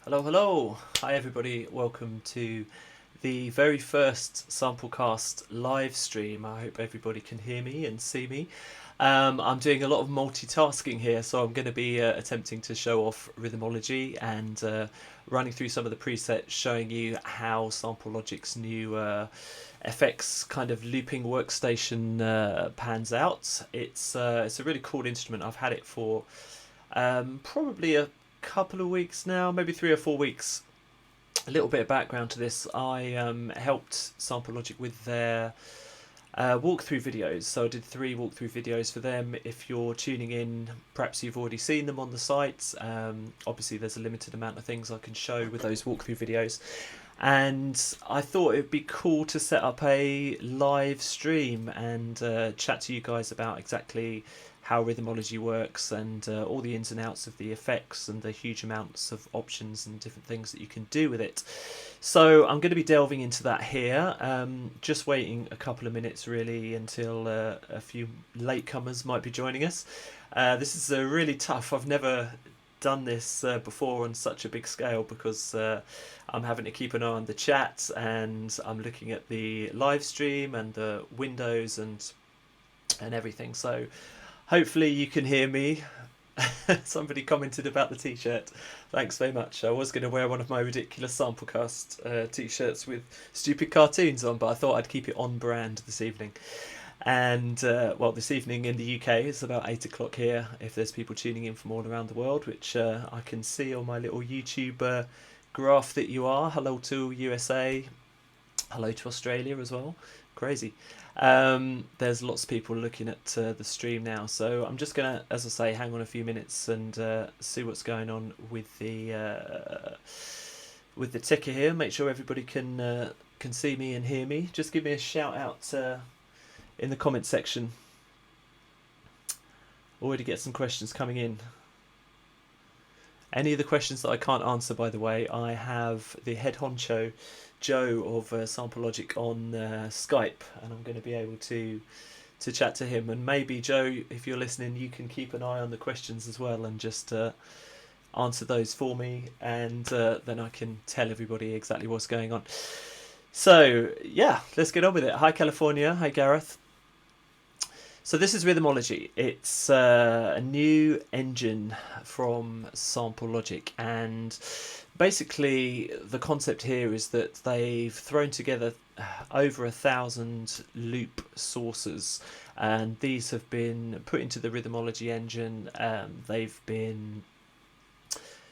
Hello, hello. Hi, everybody. Welcome to the very first Samplecast live stream. I hope everybody can hear me and see me. I'm doing a lot of multitasking here, so I'm going to be attempting to show off Rhythmology and running through some of the presets, showing you how Sample Logic's new FX kind of looping workstation pans out. It's a really cool instrument. I've had it for probably a couple of weeks now, maybe 3 or 4 weeks. A little bit of background to this: I helped Sample Logic with their walkthrough videos. So I did 3 walkthrough videos for them. If you're tuning in, perhaps you've already seen them on the site. Obviously, there's a limited amount of things I can show with those walkthrough videos. And I thought it'd be cool to set up a live stream and chat to you guys about exactly how Rhythmology works and all the ins and outs of the effects and the huge amounts of options and different things that you can do with it. So I'm going to be delving into that here. Just waiting a couple of minutes really until a few latecomers might be joining us. This is really tough. I've never done this before on such a big scale because I'm having to keep an eye on the chat and I'm looking at the live stream and the windows and everything. So hopefully you can hear me. Somebody commented about the t-shirt. Thanks very much. I was going to wear one of my ridiculous Samplecast t-shirts with stupid cartoons on, but I thought I'd keep it on brand this evening. And well, this evening in the UK it's about 8 o'clock here, if there's people tuning in from all around the world, which I can see on my little YouTube graph that you are. Hello to USA, hello to Australia as well. Crazy. There's lots of people looking at the stream now, so I'm just gonna, as I say, hang on a few minutes and see what's going on with the ticker here. Make sure everybody can see me and hear me. Just give me a shout out in the comment section. Already get some questions coming in. Any of the questions that I can't answer, by the way, I have the head honcho Joe of Sample Logic on Skype, and I'm going to be able to chat to him. And maybe Joe, if you're listening, you can keep an eye on the questions as well and just answer those for me, and then I can tell everybody exactly what's going on. So yeah, let's get on with it. Hi California, hi Gareth. So this is Rhythmology. It's a new engine from Sample Logic, and basically the concept here is that they've thrown together over 1,000 loop sources, and these have been put into the Rhythmology engine. They've been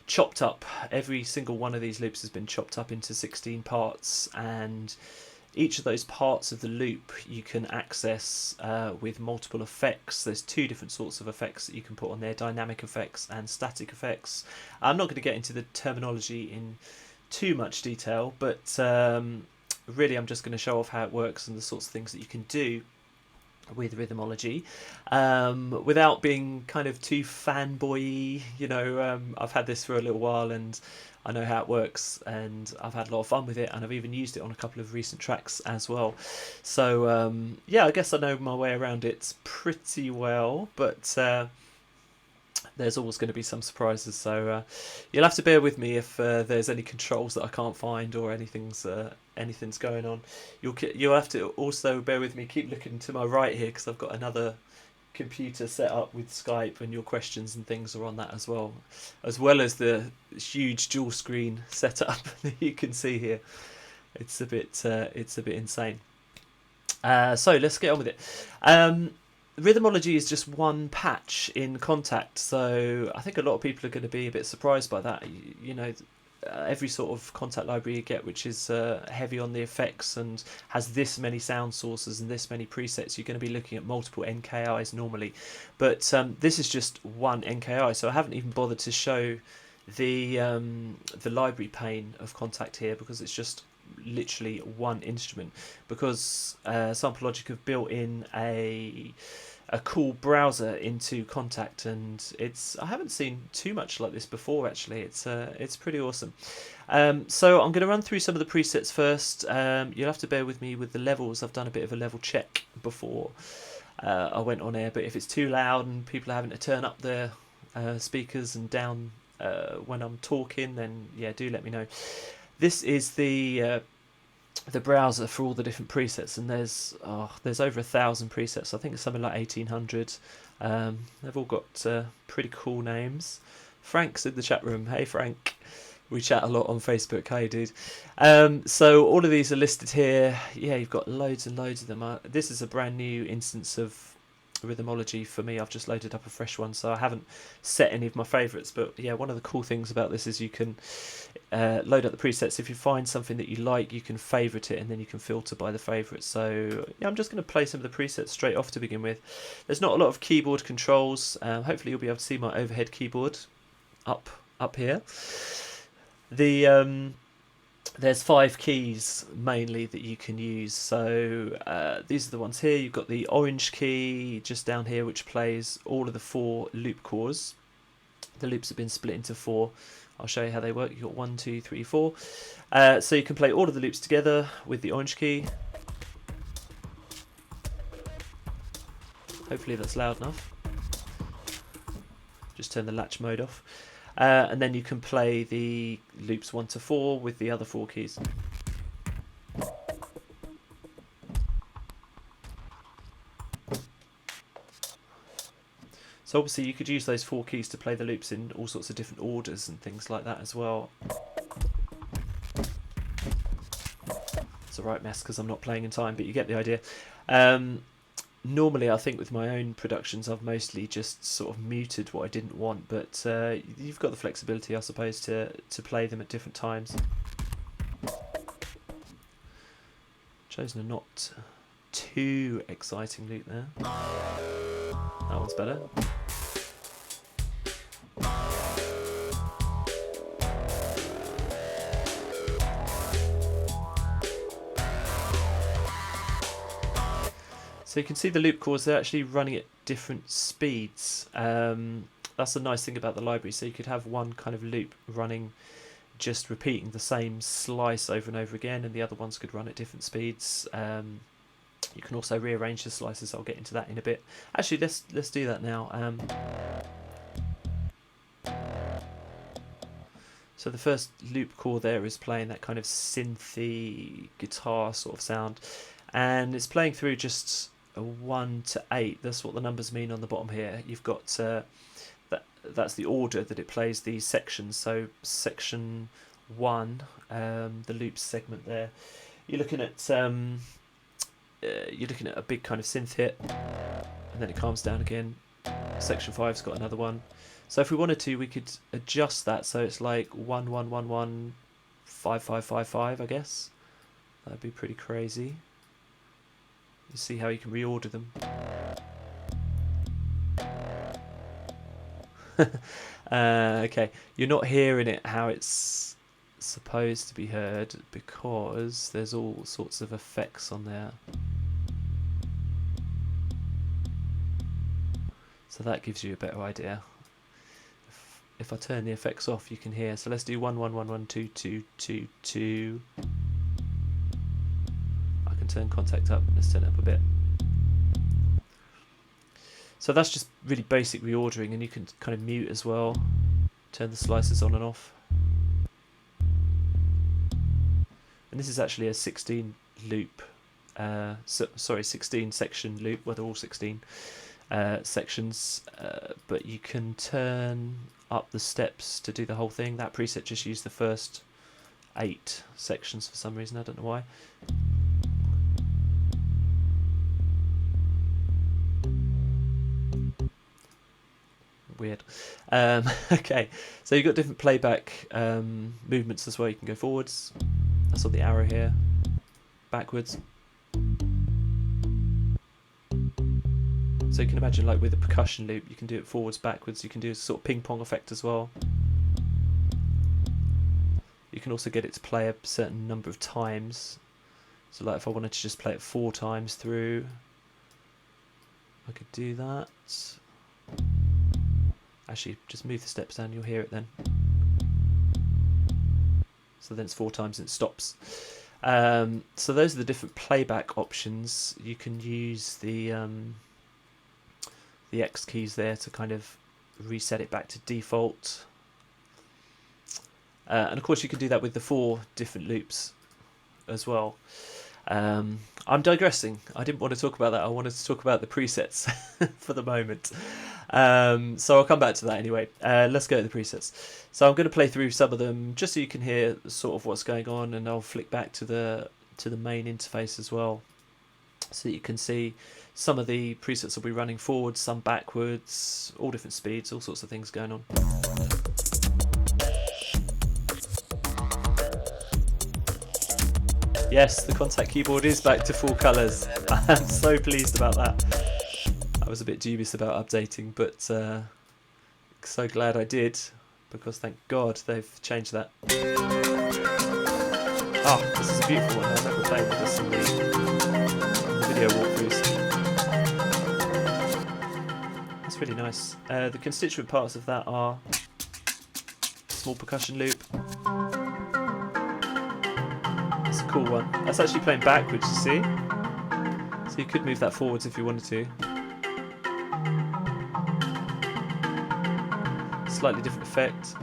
chopped up. Every single one of these loops has been chopped up into 16 parts, and each of those parts of the loop you can access with multiple effects. There's 2 different sorts of effects that you can put on there: dynamic effects and static effects. I'm not going to get into the terminology in too much detail, but really I'm just going to show off how it works and the sorts of things that you can do with Rhythmology without being kind of too fanboy. I've had this for a little while and I know how it works, and I've had a lot of fun with it, and I've even used it on a couple of recent tracks as well. So yeah, I guess I know my way around it pretty well, but there's always going to be some surprises, so you'll have to bear with me if there's any controls that I can't find or anything's going on. You'll have to also bear with me. Keep looking to my right here because I've got another computer set up with Skype, and your questions and things are on that as well as the huge dual screen setup that you can see here. It's a bit insane. So let's get on with it. Rhythmology is just one patch in Contact, so I think a lot of people are going to be a bit surprised by that. Every sort of Contact library you get, which is heavy on the effects and has this many sound sources and this many presets, you're going to be looking at multiple NKIs normally, but this is just one NKI, so I haven't even bothered to show the library pane of Contact here because it's just literally one instrument, because Sample Logic have built in a cool browser into Contact, and I haven't seen too much like this before actually. It's pretty awesome. So I'm going to run through some of the presets first. You'll have to bear with me with the levels. I've done a bit of a level check before I went on air, but if it's too loud and people are having to turn up their speakers and down when I'm talking, then yeah, do let me know. This is the browser for all the different presets, and there's over 1,000 presets. I think it's something like 1,800. They've all got pretty cool names. Frank's in the chat room. Hey Frank, we chat a lot on Facebook. Hey dude. So all of these are listed here. Yeah, you've got loads and loads of them. This is a brand new instance of Rhythmology for me. I've just loaded up a fresh one, so I haven't set any of my favourites, but yeah, one of the cool things about this is you can load up the presets. If you find something that you like, you can favourite it, and then you can filter by the favourites. So yeah, I'm just going to play some of the presets straight off to begin with. There's not a lot of keyboard controls. Hopefully you'll be able to see my overhead keyboard up here. There's 5 keys mainly that you can use. So these are the ones here. You've got the orange key just down here, which plays all of the 4 loop cores. The loops have been split into 4. I'll show you how they work. You've got 1, 2, 3, 4. So you can play all of the loops together with the orange key. Hopefully that's loud enough. Just turn the latch mode off. And then you can play the loops 1 to 4 with the other 4 keys. So obviously you could use those 4 keys to play the loops in all sorts of different orders and things like that as well. It's a right mess because I'm not playing in time, but you get the idea. Normally I think with my own productions I've mostly just sort of muted what I didn't want, but you've got the flexibility, I suppose, to play them at different times. Chosen a not too exciting loop there. That one's better. So you can see the loop cores, they're actually running at different speeds. That's the nice thing about the library. So you could have one kind of loop running, just repeating the same slice over and over again, and the other ones could run at different speeds. You can also rearrange the slices. I'll get into that in a bit. Actually, let's do that now. So the first loop core there is playing that kind of synthy guitar sort of sound, and it's playing through just a 1 to 8. That's what the numbers mean on the bottom here. You've got that's the order that it plays these sections. So section 1, the loop segment there, you're looking at a big kind of synth hit, and then it calms down again. Section 5's got another one. So if we wanted to, we could adjust that so it's like 1 1 1 1 5 5 5 5. I guess that'd be pretty crazy. You see how you can reorder them. Okay, you're not hearing it how it's supposed to be heard because there's all sorts of effects on there. So that gives you a better idea. If I turn the effects off, you can hear. So let's do 1 1 1 1 2 2 2 2. I can turn contact up. Let's turn it up a bit. So that's just really basic reordering, and you can kind of mute as well. Turn the slices on and off. And this is actually a 16 loop. 16 section loop. Well, they're all 16 sections, but you can turn up the steps to do the whole thing. That preset just used the first 8 sections for some reason. I don't know why. Weird. Okay, so you've got different playback movements as well. You can go forwards. That's on the arrow here. Backwards. So you can imagine, like with a percussion loop, you can do it forwards, backwards. You can do a sort of ping pong effect as well. You can also get it to play a certain number of times. So like if I wanted to just play it 4 times through, I could do that. Actually, just move the steps down, you'll hear it then. So then it's 4 times and it stops. So those are the different playback options. You can use the X keys there to kind of reset it back to default. And of course you can do that with the 4 different loops as well. I'm digressing. I didn't want to talk about that. I wanted to talk about the presets for the moment. So I'll come back to that anyway. Let's go to the presets. So I'm going to play through some of them just so you can hear sort of what's going on, and I'll flick back to the main interface as well, so that you can see some of the presets will be running forwards, some backwards, all different speeds, all sorts of things going on. Yes, the Contact keyboard is back to full colours. I'm so pleased about that. I was a bit dubious about updating, but so glad I did, because thank God they've changed that. Oh, this is a beautiful one. I remember playing with this in the video walkthroughs. That's really nice. The constituent parts of that are small percussion loop. That's a cool one. That's actually playing backwards, you see? So you could move that forwards if you wanted to. Slightly different effect.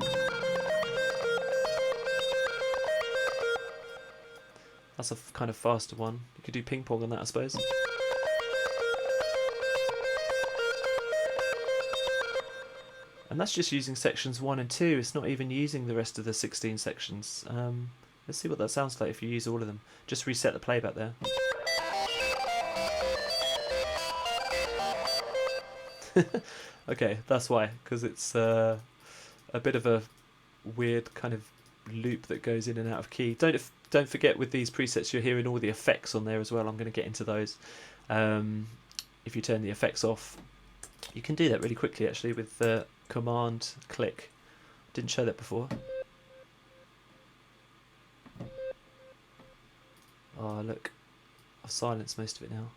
That's a kind of faster one. You could do ping pong on that, I suppose. And that's just using sections 1 and 2. It's not even using the rest of the 16 sections. Let's see what that sounds like if you use all of them. Just reset the playback there. Okay, that's why, because it's a bit of a weird kind of loop that goes in and out of key. Don't forget, with these presets you're hearing all the effects on there as well. I'm going to get into those. If you turn the effects off, you can do that really quickly actually with the command click. Didn't show that before. Oh look, I've silenced most of it now.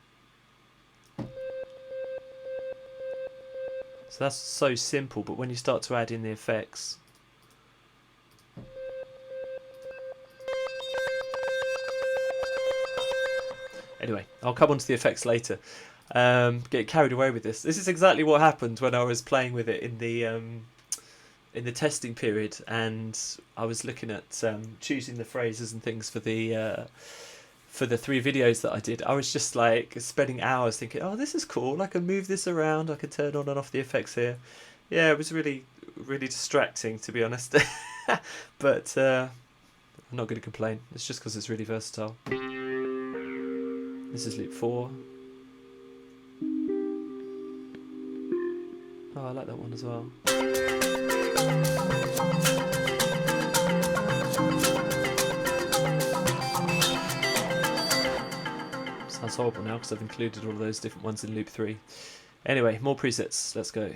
So that's so simple, but when you start to add in the effects, anyway, I'll come on to the effects later. Get carried away with this. This is exactly what happened when I was playing with it in the testing period, and I was looking at choosing the phrases and things for the 3 videos that I did. I was just like spending hours thinking, oh, this is cool, I can move this around, I can turn on and off the effects here. Yeah, it was really, really distracting, to be honest. But I'm not going to complain. It's just because it's really versatile. This is loop 4. Oh, I like that one as well. Sounds horrible now because I've included all of those different ones in loop 3. Anyway, more presets. Let's go.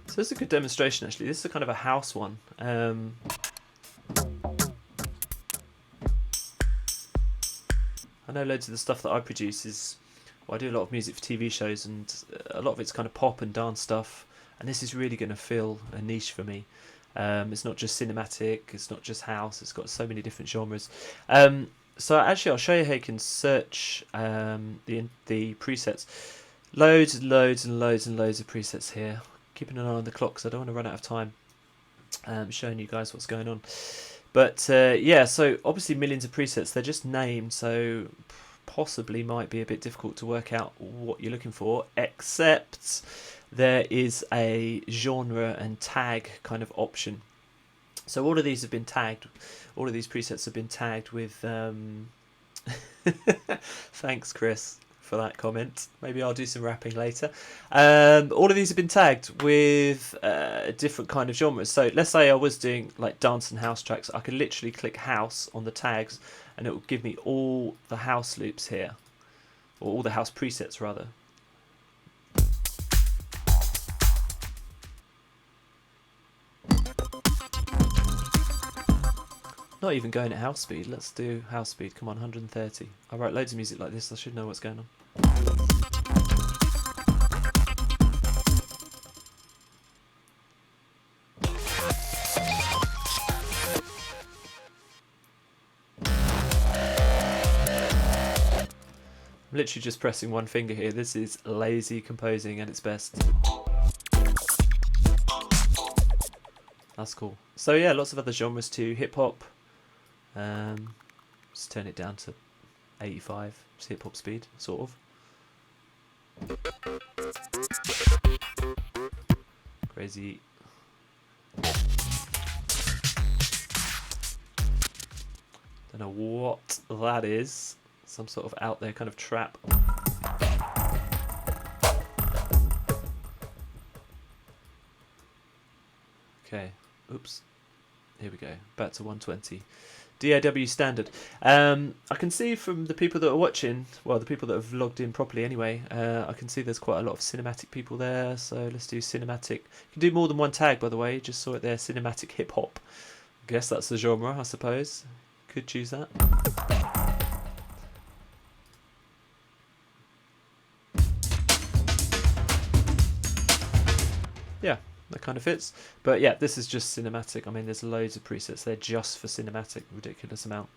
So this is a good demonstration actually. This is a kind of a house one. I know loads of the stuff that I produce is, well, I do a lot of music for TV shows, and a lot of it's kind of pop and dance stuff, and this is really going to fill a niche for me. It's not just cinematic, it's not just house, it's got so many different genres. So actually I'll show you how you can search the presets. Loads and loads and loads and loads of presets here. Keeping an eye on the clock because I don't want to run out of time showing you guys what's going on. But yeah, so obviously millions of presets, they're just named, so possibly might be a bit difficult to work out what you're looking for, except there is a genre and tag kind of option. So all of these have been tagged, all of these presets have been tagged with thanks Chris for that comment. Maybe I'll do some rapping later. All of these have been tagged with different kind of genres. So let's say I was doing like dance and house tracks. I could literally click house on the tags and it will give me all the house loops here, or all the house presets rather. Not even going at house speed. Let's do house speed. Come on, 130. I write loads of music like this. I should know what's going on. I'm literally just pressing one finger here. This is lazy composing at its best. That's cool. So yeah, lots of other genres too. Hip hop. Just turn it down to 85. It's hip hop speed, sort of. Crazy. Don't know what that is. Some sort of out there kind of trap. Okay. Oops. Here we go. Back to 120. DAW standard. I can see from the people that are watching, well, the people that have logged in properly anyway, I can see there's quite a lot of cinematic people there. So let's do cinematic. You can do more than one tag, by the way. Just saw it there. Cinematic hip hop. I guess that's the genre, I suppose. Could choose that. Yeah, that kind of fits. But yeah, this is just cinematic. I mean, there's loads of presets there just for cinematic. Ridiculous amount.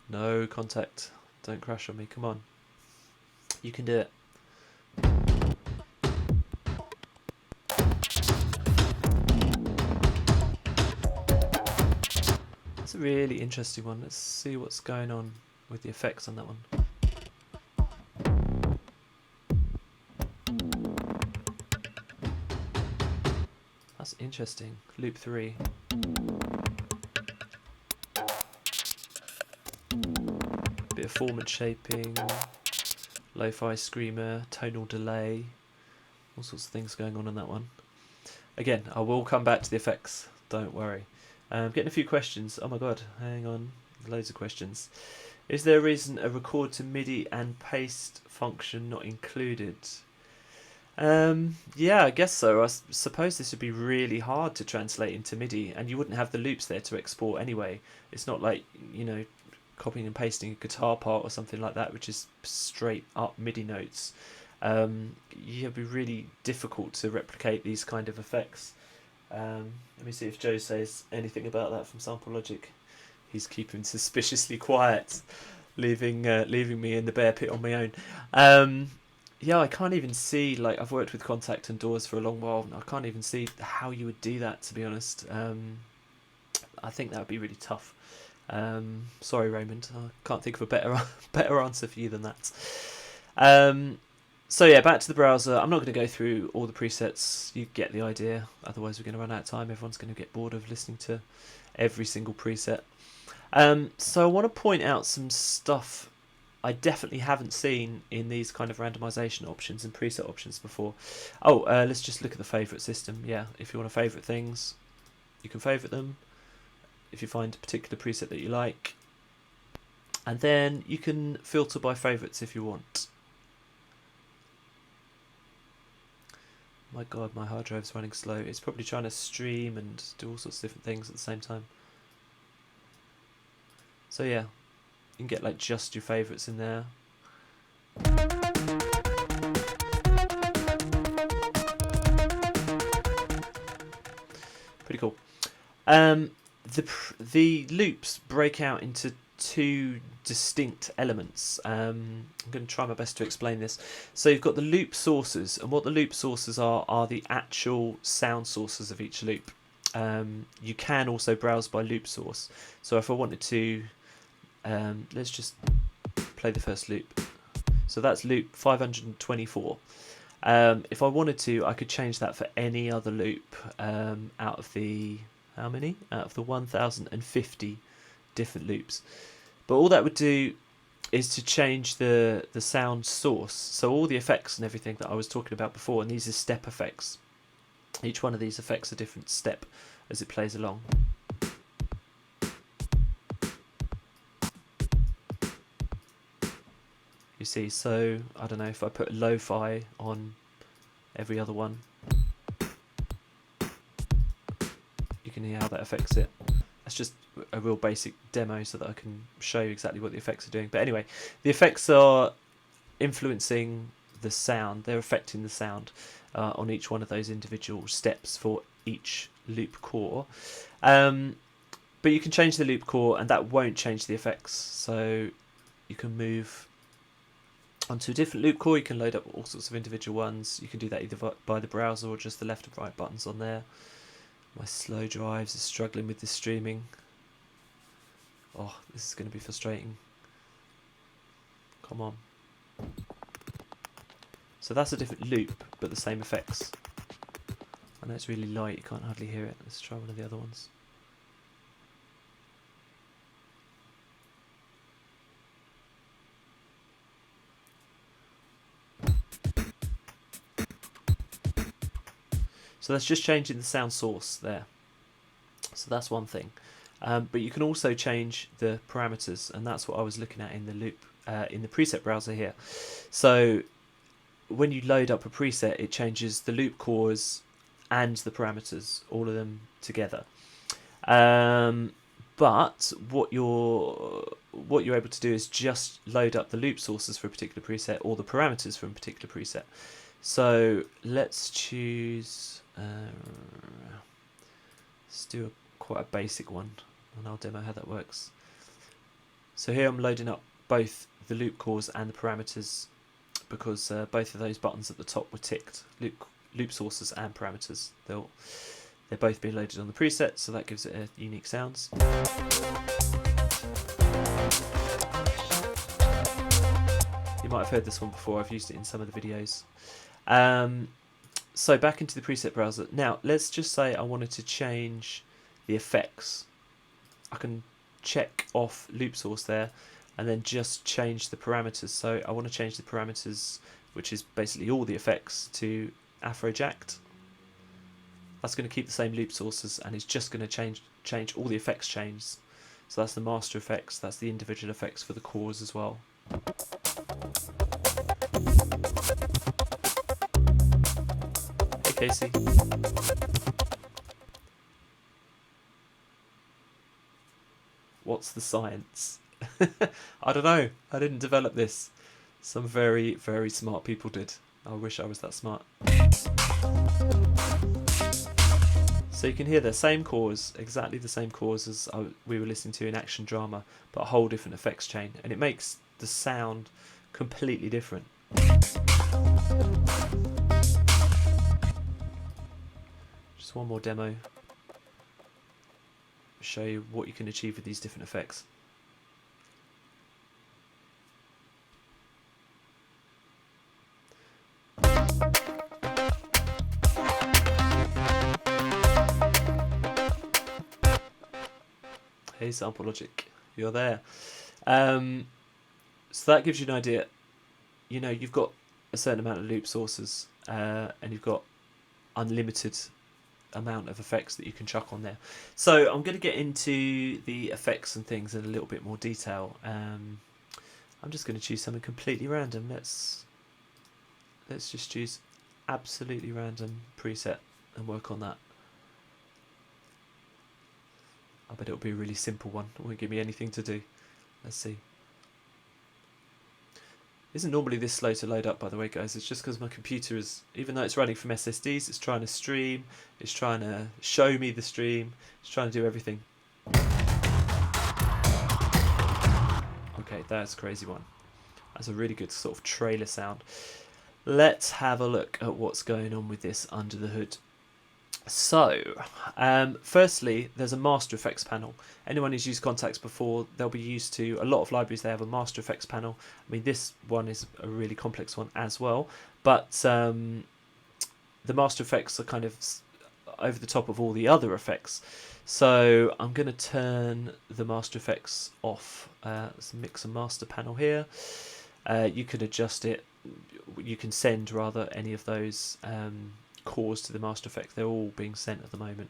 No contact. Don't crash on me. Come on. You can do it. It's a really interesting one. Let's see what's going on with the effects on that one. That's interesting. Loop 3. Bit of formant shaping, lo-fi screamer, tonal delay, all sorts of things going on in that one. Again, I will come back to the effects, don't worry. Getting a few questions. Oh my god, hang on, loads of questions. Is there a reason a record to MIDI and paste function not included? Yeah, I guess so. I suppose this would be really hard to translate into MIDI, and you wouldn't have the loops there to export anyway. It's not like, you know, copying and pasting a guitar part or something like that, which is straight up MIDI notes. Yeah, it'd be really difficult to replicate these kind of effects. Let me see if Joe says anything about that from Sample Logic. He's keeping suspiciously quiet, leaving me in the bear pit on my own. Yeah, I can't even see, like, I've worked with Contact and Doors for a long while, and I can't even see how you would do that, to be honest. I think that would be really tough. Sorry, Raymond, I can't think of a better answer for you than that. So yeah, back to the browser. I'm not going to go through all the presets. You get the idea. Otherwise, we're going to run out of time. Everyone's going to get bored of listening to every single preset. So I want to point out some stuff I definitely haven't seen in these kind of randomization options and preset options before. Oh, let's just look at the favorite system. Yeah, if you want to favorite things, you can favorite them. If you find a particular preset that you like, and then you can filter by favorites if you want. My god, my hard drive's running slow. It's probably trying to stream and do all sorts of different things at the same time. So yeah, you can get like just your favorites in there. Pretty cool. The loops break out into two distinct elements. I'm going to try my best to explain this. So you've got the loop sources, and what the loop sources are the actual sound sources of each loop. You can also browse by loop source. So if I wanted to, let's just play the first loop. So that's loop 524. If I wanted to, I could change that for any other loop out of the, how many? Out of the 1050 different loops. But all that would do is to change the sound source. So all the effects and everything that I was talking about before, and these are step effects. Each one of these affects a different step as it plays along. You see, so I don't know, if I put lo-fi on every other one, you can hear how that affects it. That's just a real basic demo so that I can show you exactly what the effects are doing. But anyway, the effects are influencing the sound. They're affecting the sound on each one of those individual steps for each loop core. But you can change the loop core and that won't change the effects. So you can move onto a different loop core. You can load up all sorts of individual ones. You can do that either by the browser or just the left and right buttons on there. My slow drives are struggling with this streaming. Oh, this is going to be frustrating. Come on. So that's a different loop, but the same effects. I know it's really light, you can't hardly hear it. Let's try one of the other ones. So that's just changing the sound source there. So that's one thing. But you can also change the parameters, and that's what I was looking at in the loop, in the preset browser here. So when you load up a preset, it changes the loop cores and the parameters, all of them together. But what you're able to do is just load up the loop sources for a particular preset or the parameters from a particular preset. So let's choose. Let's do quite a basic one, and I'll demo how that works. So here I'm loading up both the loop cores and the parameters because both of those buttons at the top were ticked. Loop sources and parameters. They're both being loaded on the preset, so that gives it a unique sounds. You might have heard this one before. I've used it in some of the videos. So back into the preset browser. Now let's just say I wanted to change the effects. I can check off loop source there and then just change the parameters. So I want to change the parameters, which is basically all the effects, to Afrojacked. That's going to keep the same loop sources, and it's just going to change all the effects chains. So that's the master effects, that's the individual effects for the cores as well. Hey Casey. What's the science? I don't know. I didn't develop this. Some very, very smart people did. I wish I was that smart. So you can hear the same cores, exactly the same cores as we were listening to in Action Drama, but a whole different effects chain, and it makes the sound completely different. Just one more demo. Show you what you can achieve with these different effects. Hey Sample you're there. So that gives you an idea. You know, you've got a certain amount of loop sources, and you've got unlimited amount of effects that you can chuck on there. So I'm going to get into the effects and things in a little bit more detail. I'm just going to choose something completely random. Let's just choose absolutely random preset and work on that. I bet it'll be a really simple one. It won't give me anything to do. Let's see. Isn't normally this slow to load up, by the way, guys. It's just because my computer is, even though it's running from SSDs, it's trying to stream, it's trying to show me the stream, it's trying to do everything. Okay, that's a crazy one. That's a really good sort of trailer sound. Let's have a look at what's going on with this under the hood. So, firstly, there's a Master Effects panel. Anyone who's used Contacts before, they'll be used to, a lot of libraries, they have a Master Effects panel. I mean, this one is a really complex one as well, but the Master Effects are kind of over the top of all the other effects. So I'm going to turn the Master Effects off. Let's mix and master panel here. You can adjust it, you can send rather any of those cores to the Master Effect. They're all being sent at the moment.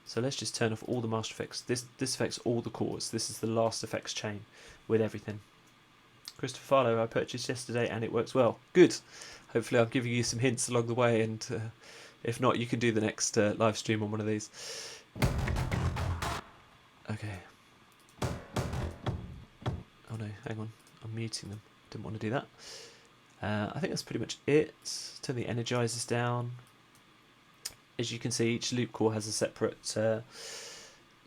So let's just turn off all the Master Effects. This affects all the cores. This is the last effects chain with everything. Christopher Farlow I purchased yesterday and it works well. Good. Hopefully I'm giving you some hints along the way, and if not, you can do the next live stream on one of these. Okay. Oh no, hang on. I'm muting them. Didn't want to do that. I think that's pretty much it. Turn the energizers down. As you can see, each loop core has a separate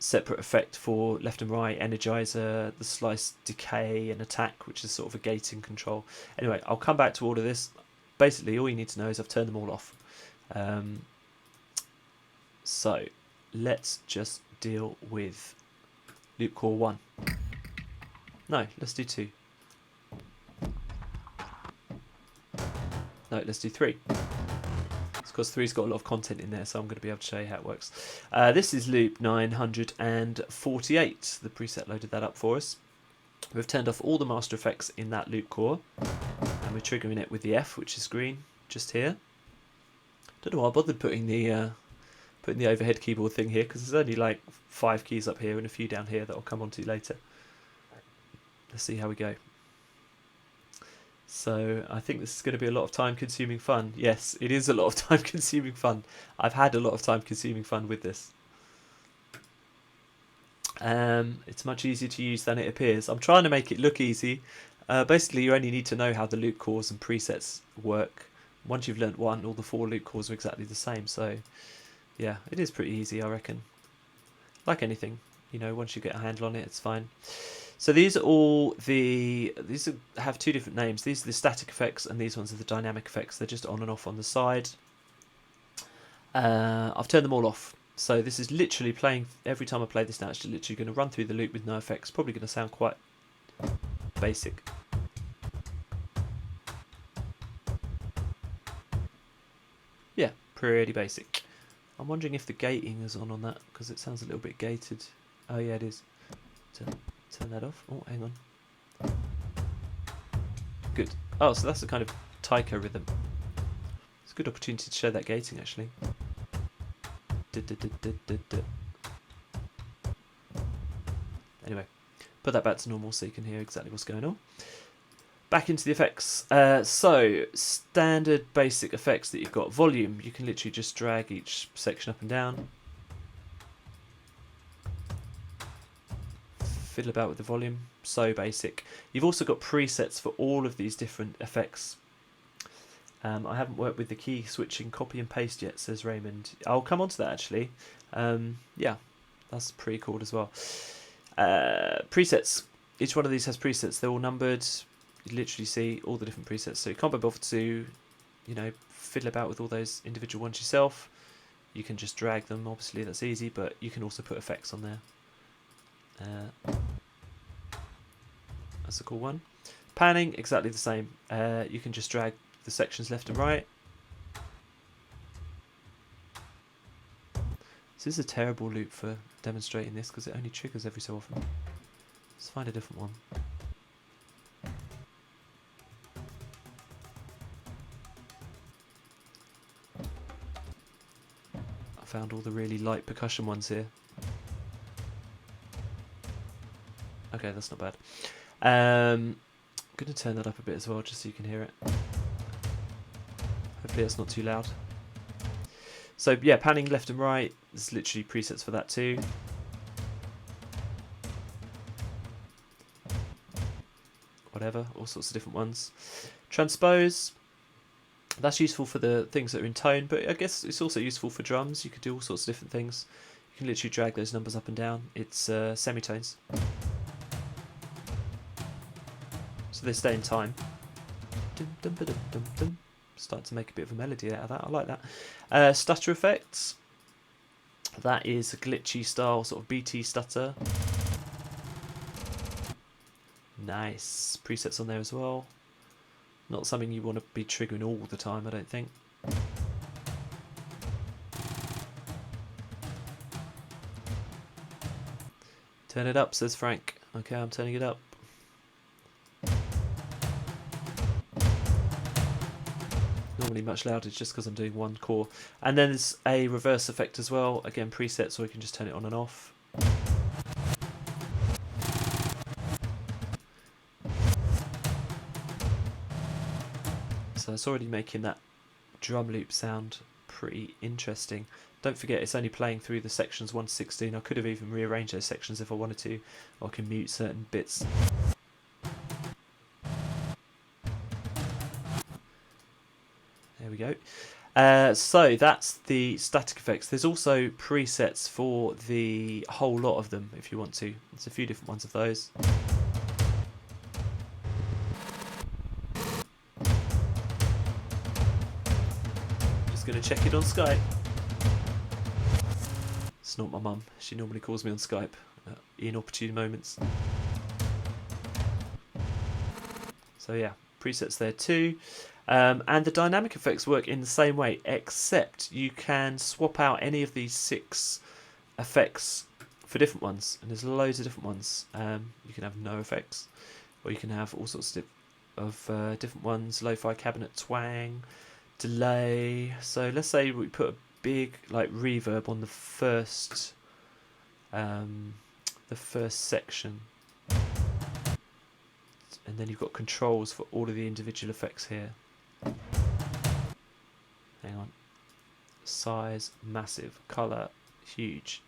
separate effect for left and right, energizer, the slice decay and attack, which is sort of a gating control. Anyway, I'll come back to all of this. Basically, all you need to know is I've turned them all off. So let's just deal with loop core 1. No, let's do 2. No, let's do 3. It's because 3's got a lot of content in there, so I'm going to be able to show you how it works. This is loop 948. The preset loaded that up for us. We've turned off all the master effects in that loop core, and we're triggering it with the F, which is green, just here. Don't know why I bothered putting the overhead keyboard thing here, because there's only like 5 keys up here and a few down here that I'll come onto later. Let's see how we go. So I think this is going to be a lot of time consuming fun. Yes, it is a lot of time consuming fun. I've had a lot of time consuming fun with this. It's much easier to use than it appears. I'm trying to make it look easy. Basically, you only need to know how the loop cores and presets work. Once you've learnt one, all the 4 loop cores are exactly the same. So yeah, it is pretty easy, I reckon. Like anything, you know, once you get a handle on it, it's fine. So these are all have 2 different names. These are the static effects, and these ones are the dynamic effects. They're just on and off on the side. I've turned them all off. So this is literally playing, every time I play this now, it's literally going to run through the loop with no effects. Probably going to sound quite basic. Yeah, pretty basic. I'm wondering if the gating is on that, because it sounds a little bit gated. Oh yeah, it is. Turn that off. Oh, hang on. Good. Oh, so that's a kind of taiko rhythm. It's a good opportunity to show that gating, actually. Anyway, put that back to normal so you can hear exactly what's going on. Back into the effects. So, standard basic effects that you've got. Volume, you can literally just drag each section up and down. Fiddle about with the volume, so basic. You've also got presets for all of these different effects. I haven't worked with the key switching copy and paste yet, says Raymond. I'll come on to that actually. Yeah, that's pretty cool as well. Presets. Each one of these has presets. They're all numbered. You literally see all the different presets. So you can't be bothered to, you know, fiddle about with all those individual ones yourself. You can just drag them. Obviously, that's easy, but you can also put effects on there. That's a cool one. Panning, exactly the same. You can just drag the sections left and right. This is a terrible loop for demonstrating this because it only triggers every so often. Let's find a different one. I found all the really light percussion ones here. Okay, that's not bad. I'm going to turn that up a bit as well, just so you can hear it. Hopefully it's not too loud. So yeah, panning left and right, there's literally presets for that too. Whatever, all sorts of different ones. Transpose, that's useful for the things that are in tone, but I guess it's also useful for drums. You could do all sorts of different things. You can literally drag those numbers up and down. It's semitones. So they stay in time. Dum, dum, ba, dum, dum, dum. Start to make a bit of a melody out of that. I like that. Stutter effects. That is a glitchy style sort of BT stutter. Nice. Presets on there as well. Not something you want to be triggering all the time, I don't think. Turn it up, says Frank. Okay, I'm turning it up. Normally much louder just because I'm doing one core. And then there's a reverse effect as well. Again, presets, or you can just turn it on and off. So it's already making that drum loop sound pretty interesting. Don't forget, it's only playing through the sections 1 to 16. I could have even rearranged those sections if I wanted to, or I can mute certain bits. There we go. So that's the static effects. There's also presets for the whole lot of them if you want to. There's a few different ones of those. Just going to check it on Skype. It's not my mum. She normally calls me on Skype at inopportune moments. So yeah, presets there too. And the dynamic effects work in the same way, except you can swap out any of these 6 effects for different ones, and there's loads of different ones. You can have no effects, or you can have all sorts of different ones. Lo-fi cabinet twang, delay. So let's say we put a big like reverb on the first section. And then you've got controls for all of the individual effects here. Hang on. Size, massive. Colour, huge.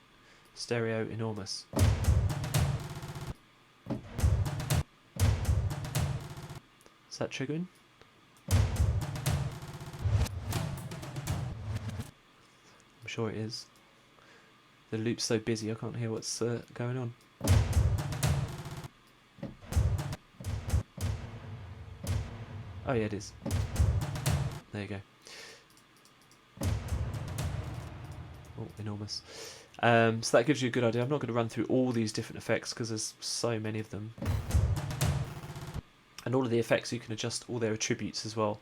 Stereo, enormous. Is that triggering? I'm sure it is. The loop's so busy I can't hear what's going on. Oh yeah, it is. There you go. Oh, enormous. So that gives you a good idea. I'm not going to run through all these different effects because there's so many of them. And all of the effects you can adjust all their attributes as well.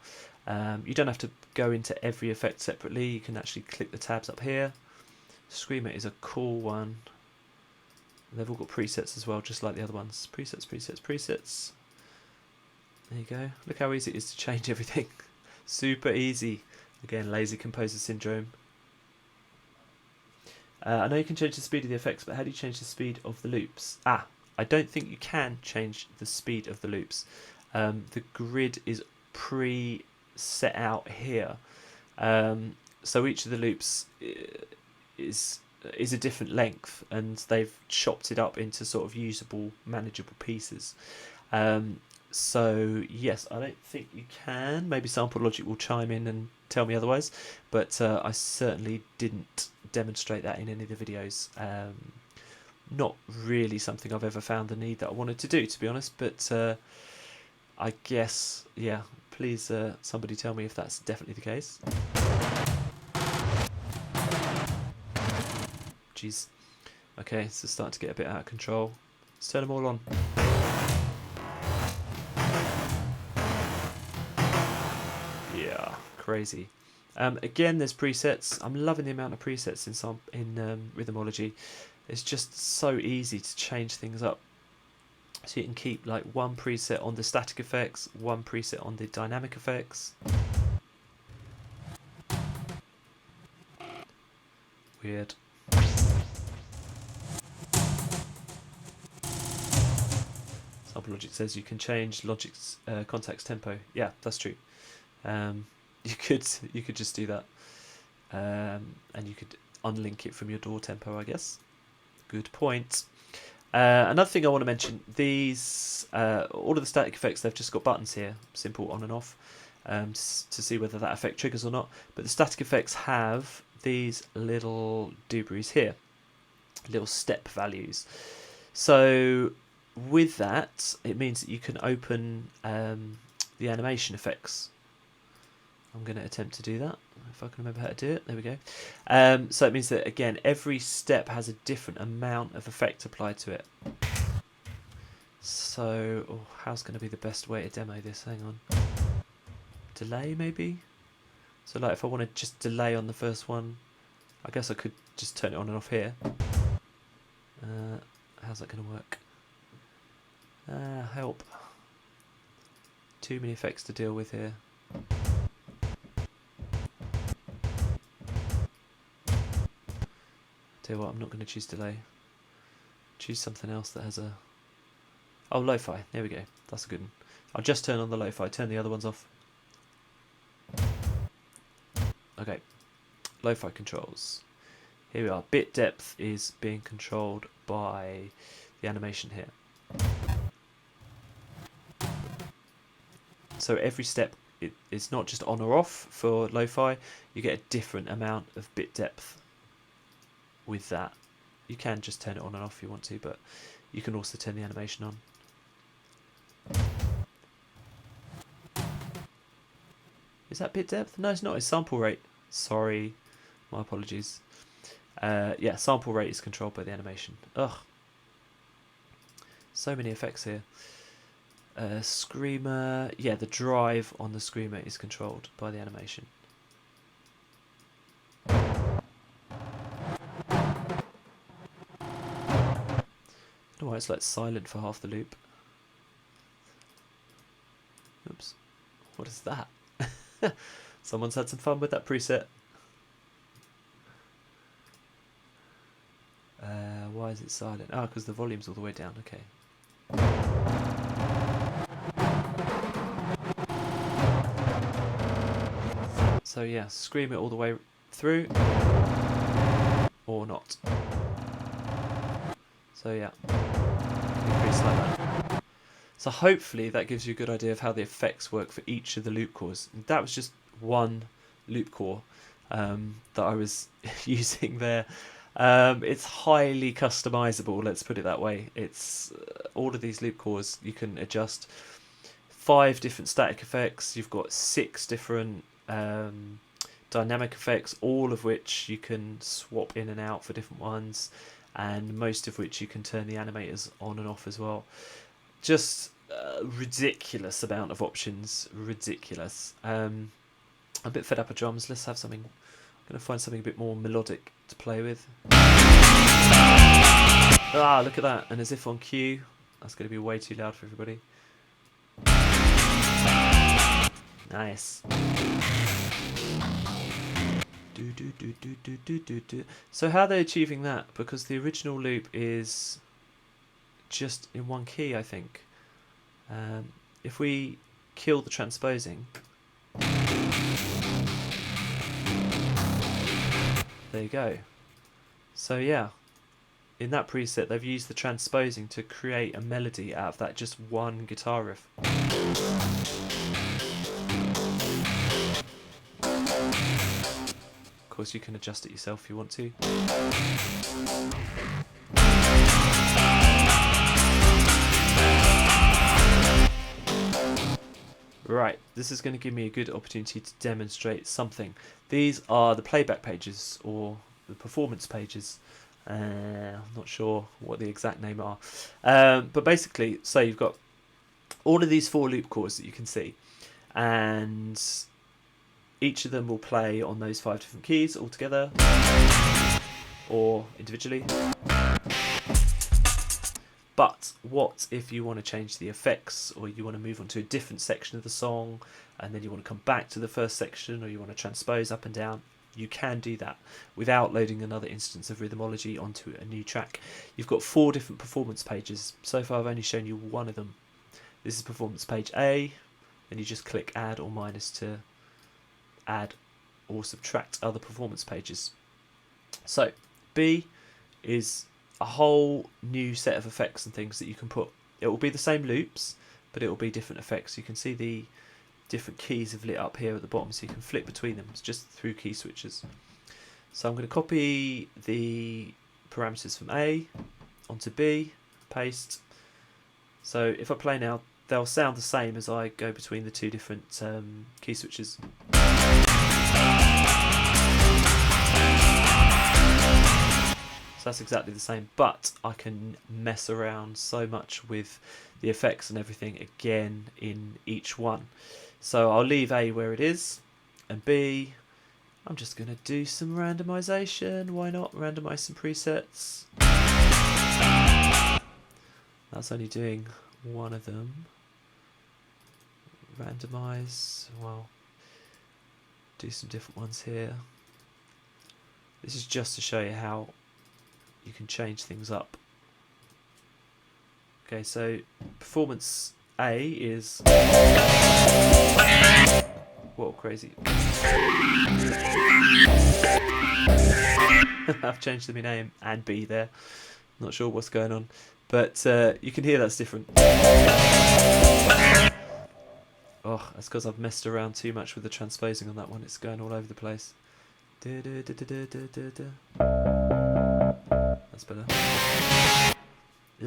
You don't have to go into every effect separately. You can actually click the tabs up here. Screamer is a cool one. They've all got presets as well, just like the other ones. Presets, presets, presets. There you go. Look how easy it is to change everything. Super easy. Again, lazy composer syndrome. I know you can change the speed of the effects, but how do you change the speed of the loops? I don't think you can change the speed of the loops. The grid is pre-set out here. So each of the loops is a different length, and they've chopped it up into sort of usable, manageable pieces. So yes, I don't think you can. Maybe Sample-Logic will chime in and tell me otherwise, but I certainly didn't demonstrate that in any of the videos. Not really something I've ever found the need that I wanted to do, to be honest, but I guess, yeah, please somebody tell me if that's definitely the case. Jeez. Okay, so it's starting to get a bit out of control. Let's turn them all on. Yeah, crazy. Again, there's presets. I'm loving the amount of presets in Rhythmology. It's just so easy to change things up. So you can keep like one preset on the static effects, one preset on the dynamic effects. Weird. Sample-Logic says you can change Logic's context tempo. Yeah, that's true. You could just do that, and you could unlink it from your DAW tempo, I guess. Good point. Another thing I want to mention: these all of the static effects, they've just got buttons here, simple on and off, to see whether that effect triggers or not. But the static effects have these little doobies here, little step values. So with that, it means that you can open the animation effects. I'm going to attempt to do that, if I can remember how to do it. There we go. So it means that, again, every step has a different amount of effect applied to it. So, how's going to be the best way to demo this? Hang on. Delay, maybe? So, like, if I want to just delay on the first one, I guess I could just turn it on and off here. How's that going to work? Help. Too many effects to deal with here. Tell you what, I'm not going to choose delay. Choose something else that has a... Oh, lo-fi. There we go. That's a good one. I'll just turn on the lo-fi, turn the other ones off. Okay. Lo-fi controls. Here we are. Bit depth is being controlled by the animation here. So every step it's not just on or off for lo-fi. You get a different amount of bit depth with that. You can just turn it on and off if you want to, but you can also turn the animation on. Is that bit depth? No, it's not. It's sample rate. Sorry, my apologies. Yeah, sample rate is controlled by the animation. Ugh. So many effects here. Screamer. Yeah, the drive on the screamer is controlled by the animation. I don't know why it's like silent for half the loop. Oops. What is that? Someone's had some fun with that preset. Why is it silent? Oh, because the volume's all the way down. Okay. So yeah, scream it all the way through, or not. So yeah, increase like that. So hopefully that gives you a good idea of how the effects work for each of the loop cores. That was just one loop core that I was using there. It's highly customizable, let's put it that way. It's all of these loop cores, you can adjust 5 different static effects. You've got 6 different dynamic effects, all of which you can swap in and out for different ones, and most of which you can turn the animators on and off as well. Just ridiculous amount of options. Ridiculous. I'm a bit fed up of drums. Let's have something. I'm going to find something a bit more melodic to play with. Ah, look at that. And as if on cue. That's going to be way too loud for everybody. Nice. So how are they achieving that? Because the original loop is just in one key, I think. If we kill the transposing, there you go. So yeah, in that preset they've used the transposing to create a melody out of that just one guitar riff. Of course you can adjust it yourself if you want to. Right, this is going to give me a good opportunity to demonstrate something. These are the playback pages, or the performance pages. I'm not sure what the exact name are. But basically, so you've got all of these 4 loop cores that you can see. And each of them will play on those 5 different keys all together, or individually. But what if you want to change the effects, or you want to move on to a different section of the song, and then you want to come back to the first section, or you want to transpose up and down? You can do that without loading another instance of Rhythmology onto a new track. You've got 4 different performance pages. So far I've only shown you one of them. This is performance page A, and you just click add or minus to add or subtract other performance pages. So B is a whole new set of effects and things that you can put. It will be the same loops, but it will be different effects. You can see the different keys have lit up here at the bottom, so you can flick between them. It's just through key switches. So I'm going to copy the parameters from A onto B, paste. So if I play now, they'll sound the same as I go between the 2 different key switches. So that's exactly the same, but I can mess around so much with the effects and everything again in each one. So I'll leave A where it is, and B, I'm just going to do some randomization. Why not randomize some presets? That's only doing one of them. Randomize, well, do some different ones here. This is just to show you how you can change things up. Okay, so performance A is... Whoa, crazy. I've changed them in A and B there. Not sure what's going on, but you can hear that's different. Oh, that's because I've messed around too much with the transposing on that one. It's going all over the place. That's better.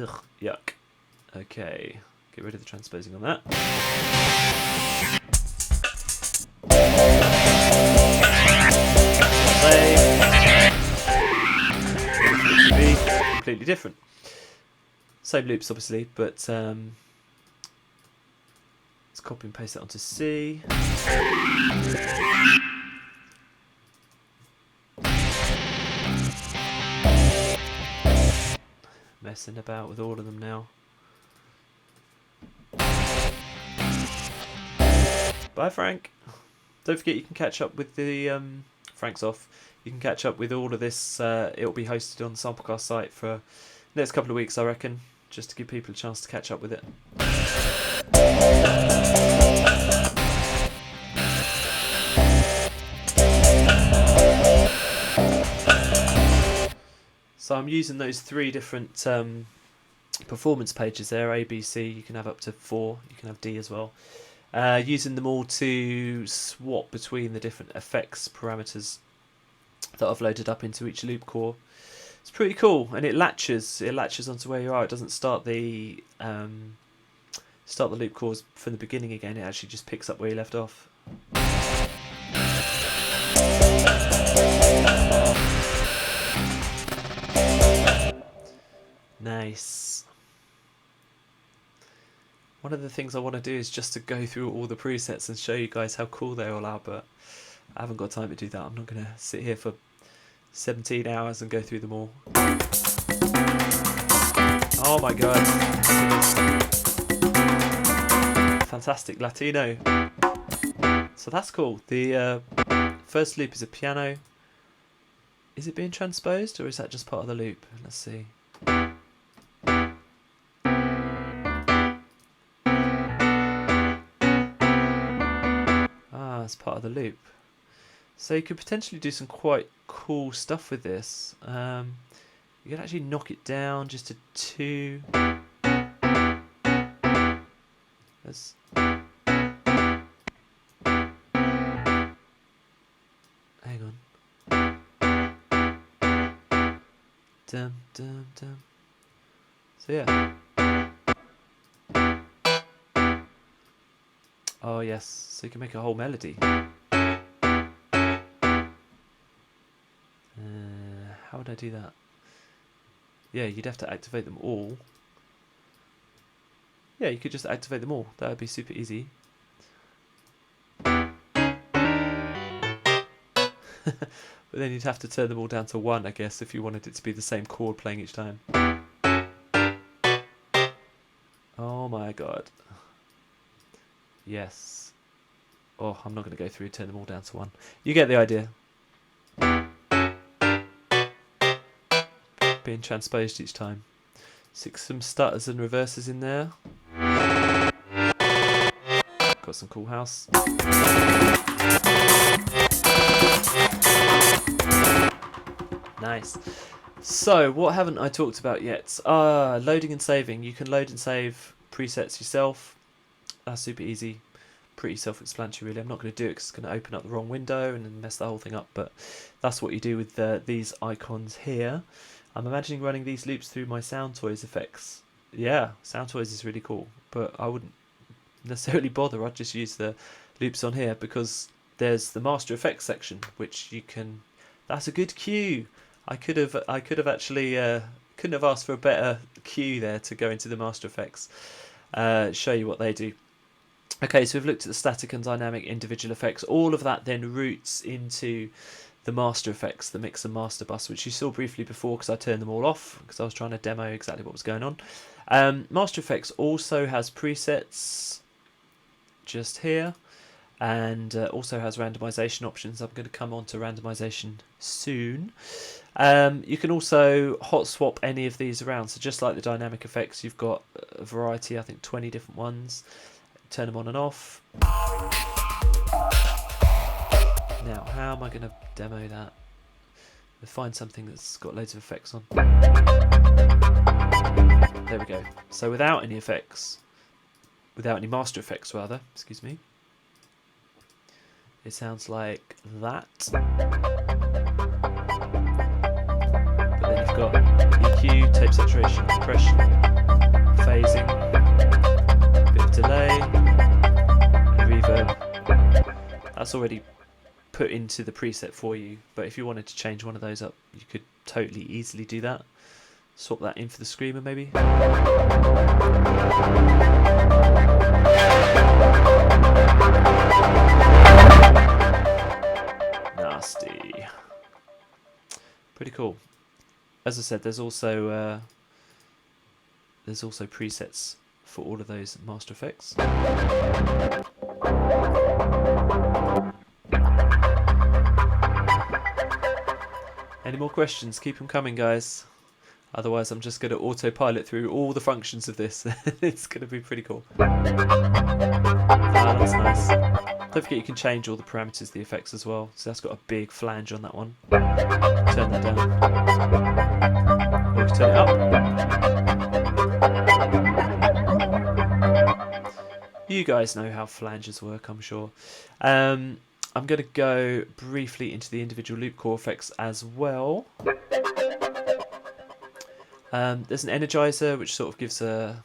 Ugh, yuck. Okay, get rid of the transposing on that. Play. Completely different. Same loops, obviously, but let's copy and paste that onto C. Messing about with all of them now. Bye, Frank. Don't forget you can catch up with the Frank's off. You can catch up with all of this. It'll be hosted on the Samplecast site for the next couple of weeks, I reckon, just to give people a chance to catch up with it. So I'm using those 3 different performance pages there, A, B, C. You can have up to 4. You can have D as well. Using them all to swap between the different effects parameters that I've loaded up into each loop core. It's pretty cool, and it latches onto where you are. It doesn't start the loop cores from the beginning again. It actually just picks up where you left off. Nice. One of the things I want to do is just to go through all the presets and show you guys how cool they all are, but I haven't got time to do that. I'm not going to sit here for 17 hours and go through them all. Oh my god. Fantastic Latino. So that's cool. The first loop is a piano. Is it being transposed, or is that just part of the loop? Let's see. As part of the loop. So you could potentially do some quite cool stuff with this. You could actually knock it down just to 2. Let's hang on. Dum dum dum. So yeah. Oh yes, so you can make a whole melody. How would I do that? Yeah, you'd have to activate them all. Yeah, you could just activate them all. That would be super easy. But then you'd have to turn them all down to 1, I guess, if you wanted it to be the same chord playing each time. Oh my god. Yes. Oh, I'm not going to go through and turn them all down to 1. You get the idea. Being transposed each time. Stick some stutters and reverses in there. Got some cool house. Nice. So, what haven't I talked about yet? Loading and saving. You can load and save presets yourself. That's super easy. Pretty self-explanatory, really. I'm not going to do it because it's going to open up the wrong window and then mess the whole thing up, but that's what you do with these icons here. I'm imagining running these loops through my Sound Toys effects. Yeah, Sound Toys is really cool, but I wouldn't necessarily bother. I'd just use the loops on here because there's the Master Effects section, which you can... That's a good cue. I could have actually couldn't have asked for a better cue there to go into the Master Effects. Show you what they do. Okay, so we've looked at the static and dynamic individual effects. All of that then routes into the master effects, the mix and master bus, which you saw briefly before because I turned them all off because I was trying to demo exactly what was going on. Master Effects also has presets just here, and also has randomization options. I'm going to come on to randomization soon. You can also hot swap any of these around. So just like the dynamic effects, you've got a variety, I think 20 different ones. Turn them on and off. Now, how am I going to demo that? I'll find something that's got loads of effects on. There we go. So without any effects, without any master effects rather, excuse me. It sounds like that. But then you've got EQ, tape saturation, compression, phasing, a bit of delay, and reverb. That's already put into the preset for you, but if you wanted to change one of those up, you could totally easily do that. Swap that in for the screamer maybe. Nasty. Pretty cool. As I said, there's also presets for all of those master effects. Any more questions? Keep them coming, guys. Otherwise, I'm just going to autopilot through all the functions of this. It's going to be pretty cool. That's nice. Don't forget you can change all the parameters of the effects as well. So that's got a big flange on that one. Turn that down. Or you can turn it up. You guys know how flanges work, I'm sure. I'm going to go briefly into the individual loop core effects as well. There's an energizer which sort of gives a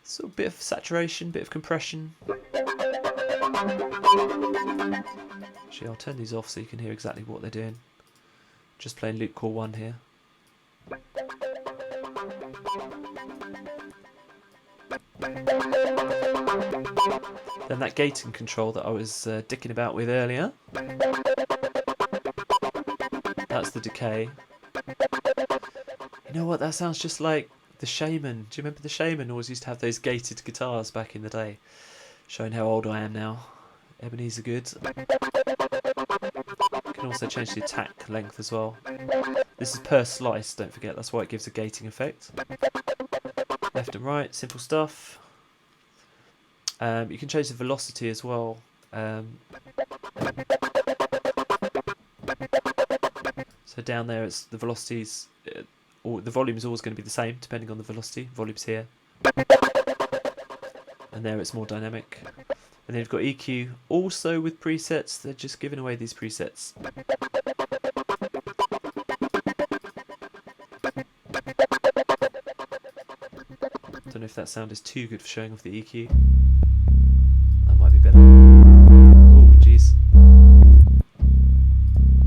sort of bit of saturation, bit of compression. Actually, I'll turn these off so you can hear exactly what they're doing. Just playing loop core 1 here. Then that gating control that I was dicking about with earlier. That's the decay. You know what, that sounds just like the Shaman. Do you remember the Shaman always used to have those gated guitars back in the day? Showing how old I am now. Ebenezer good. You can also change the attack length as well. This is per slice, don't forget, that's why it gives a gating effect. Left and right, simple stuff. You can change the velocity as well. So down there, it's the velocities. The volume is always going to be the same depending on the velocity. Volume's here, and there it's more dynamic. And then you've got EQ also with presets. They're just giving away these presets. Don't know if that sound is too good for showing off the EQ. That might be better. Oh, jeez.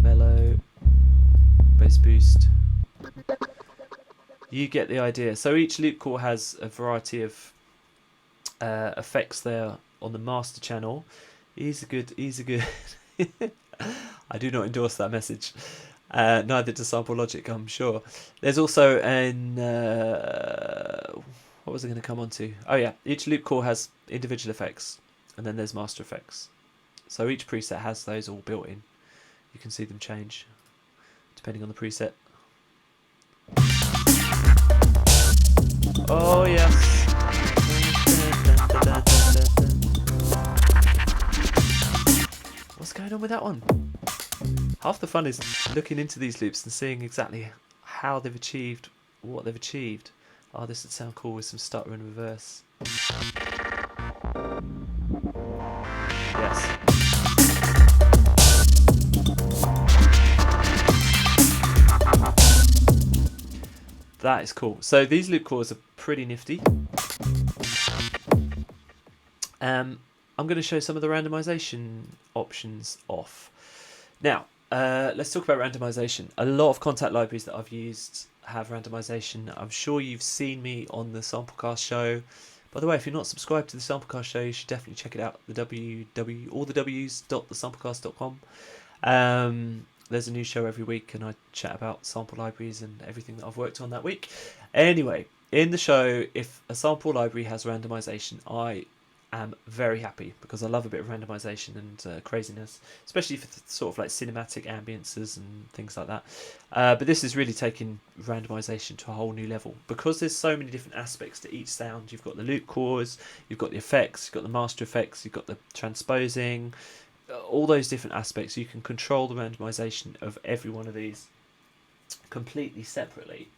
Mellow, bass boost. You get the idea. So each loop core has a variety of effects there on the master channel. Easy good. I do not endorse that message. Neither does Sample Logic, I'm sure. There's also an what was I going to come on to? Oh yeah, each loop core has individual effects, and then there's master effects. So each preset has those all built in. You can see them change depending on the preset. Oh yes. What's going on with that one? Half the fun is looking into these loops and seeing exactly how they've achieved what they've achieved. Oh, this would sound cool with some stutter and reverse. Yes. That is cool. So these loop cores are pretty nifty. I'm going to show some of the randomization options off. Now, let's talk about randomization. A lot of contact libraries that I've used have randomization. I'm sure you've seen me on the Samplecast show. By the way, if you're not subscribed to the Samplecast show, you should definitely check it out. allthews.thesamplecast.com. There's a new show every week, and I chat about sample libraries and everything that I've worked on that week. Anyway, in the show, if a sample library has randomization, I am very happy because I love a bit of randomization and craziness, especially for sort of like cinematic ambiances and things like that. But this is really taking randomization to a whole new level because there's so many different aspects to each sound. You've got the loop cores, you've got the effects, you've got the master effects, you've got the transposing, all those different aspects. You can control the randomization of every one of these completely separately.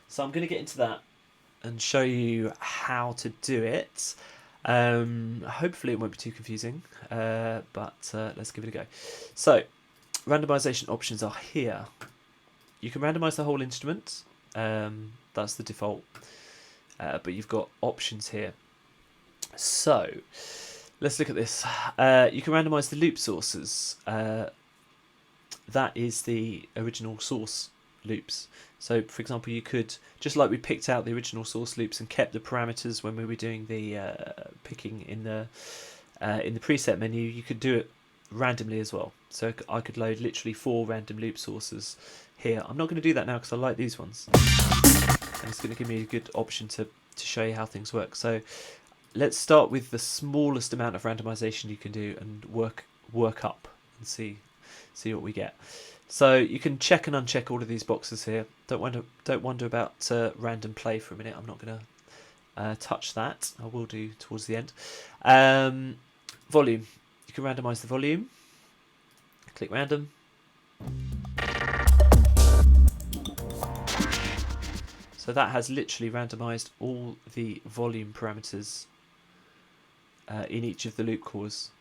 So I'm going to get into that and show you how to do it. Hopefully it won't be too confusing, but let's give it a go. So, randomization options are here. You can randomize the whole instrument. That's the default. But you've got options here. So, let's look at this. You can randomize the loop sources. That is the original source loops. So, for example, you could, just like we picked out the original source loops and kept the parameters when we were doing the picking in the preset menu, you could do it randomly as well. So I could load literally 4 random loop sources here. I'm not going to do that now because I like these ones, and it's going to give me a good option to show you how things work. So let's start with the smallest amount of randomization you can do and work up and see what we get. So you can check and uncheck all of these boxes here. Don't wonder about random play for a minute. I'm not going to touch that. I will do towards the end. Volume. You can randomize the volume. Click random. So that has literally randomized all the volume parameters in each of the loop cores.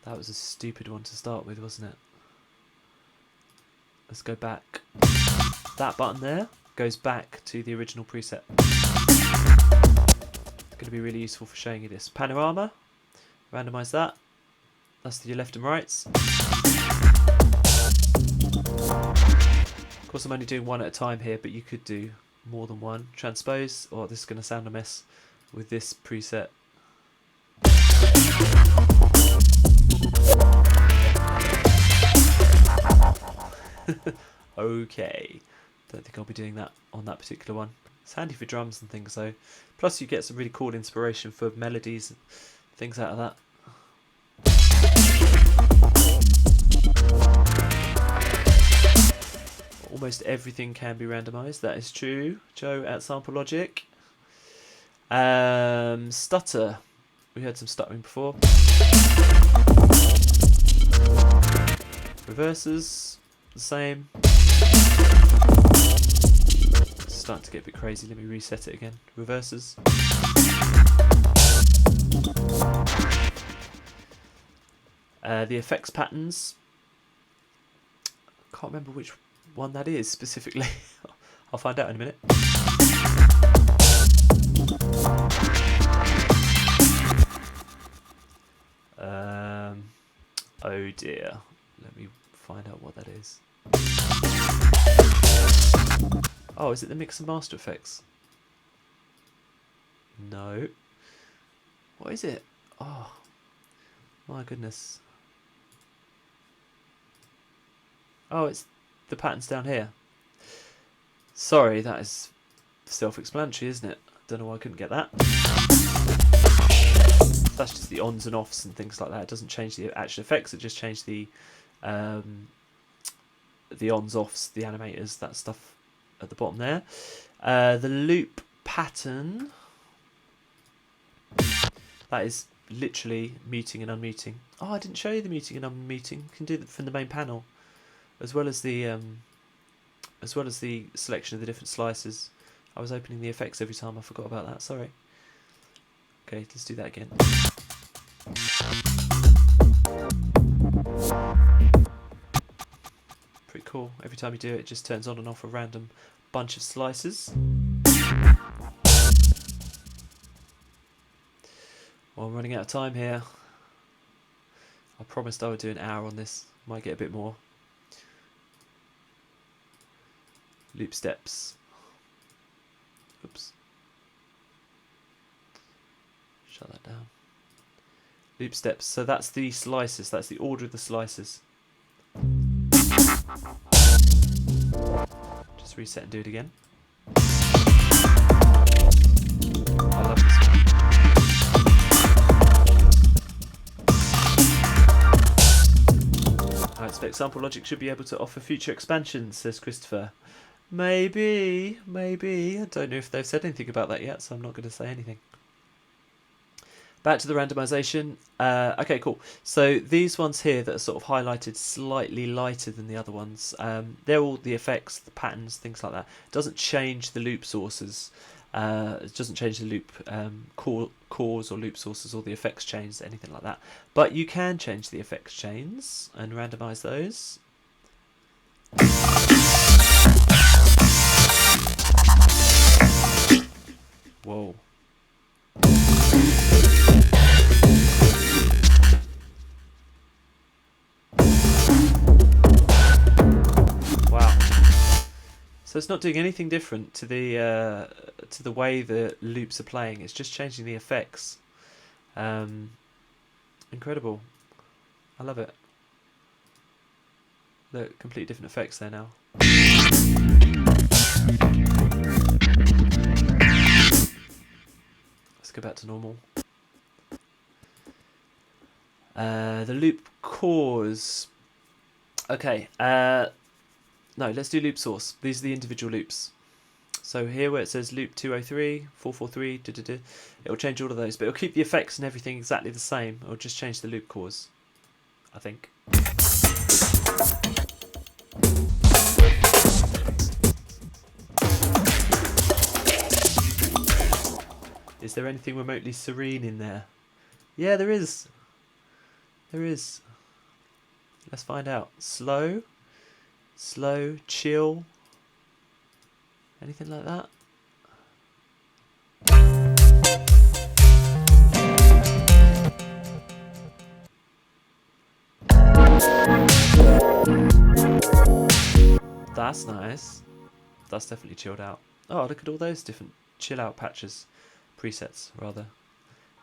That was a stupid one to start with, wasn't it? Let's go back. That button there goes back to the original preset. It's going to be really useful for showing you this. Panorama, randomize that. That's to your left and rights. Of course, I'm only doing one at a time here, but you could do more than one. Transpose, oh, this is going to sound a mess with this preset. Okay, don't think I'll be doing that on that particular one. It's handy for drums and things though. Plus you get some really cool inspiration for melodies and things out of that. Almost everything can be randomized, that is true. Joe at Sample Logic. Stutter. We heard some stuttering before. Reverses, the same. It's starting to get a bit crazy, let me reset it again. Reverses. The effects patterns. Can't remember which one that is specifically. I'll find out in a minute. Oh dear. Let me find out what that is. Oh, is it the mix and master effects? No. What is it? Oh, my goodness. Oh, it's the patterns down here. Sorry, that is self-explanatory, isn't it? Don't know why I couldn't get that. That's just the ons and offs and things like that. It doesn't change the actual effects. It just changed the ons, offs, the animators, that stuff at the bottom there. The loop pattern. That is literally muting and unmuting. Oh, I didn't show you the muting and unmuting. You can do that from the main panel, as well as the selection of the different slices. I was opening the effects every time. I forgot about that. Sorry. Okay, let's do that again. Pretty cool. Every time you do it, it just turns on and off a random bunch of slices. Well, I'm running out of time here. I promised I would do an hour on this. Might get a bit more. Loop steps. Oops. Shut that down. Loop steps. So that's the slices. That's the order of the slices. Just reset and do it again. I love this one. I expect Sample Logic should be able to offer future expansions, says Christopher. Maybe. I don't know if they've said anything about that yet, so I'm not going to say anything. Back to the randomization. Okay, cool. So these ones here that are sort of highlighted slightly lighter than the other ones, they're all the effects, the patterns, things like that. It doesn't change the loop sources. It doesn't change the loop cause or loop sources or the effects chains, anything like that. But you can change the effects chains and randomize those. Whoa. Wow. So it's not doing anything different to the way the loops are playing. It's just changing the effects. Incredible. I love it. Look, completely different effects there now. Let's go back to normal. The loop cause. Okay. No, let's do loop source. These are the individual loops. So here where it says loop 203, 443, it'll change all of those, but it'll keep the effects and everything exactly the same. It'll just change the loop cause, I think. Is there anything remotely serene in there? Yeah, there is. There is. Let's find out. Slow, chill. Anything like that? That's nice. That's definitely chilled out. Oh, look at all those different chill out patches. Presets, rather.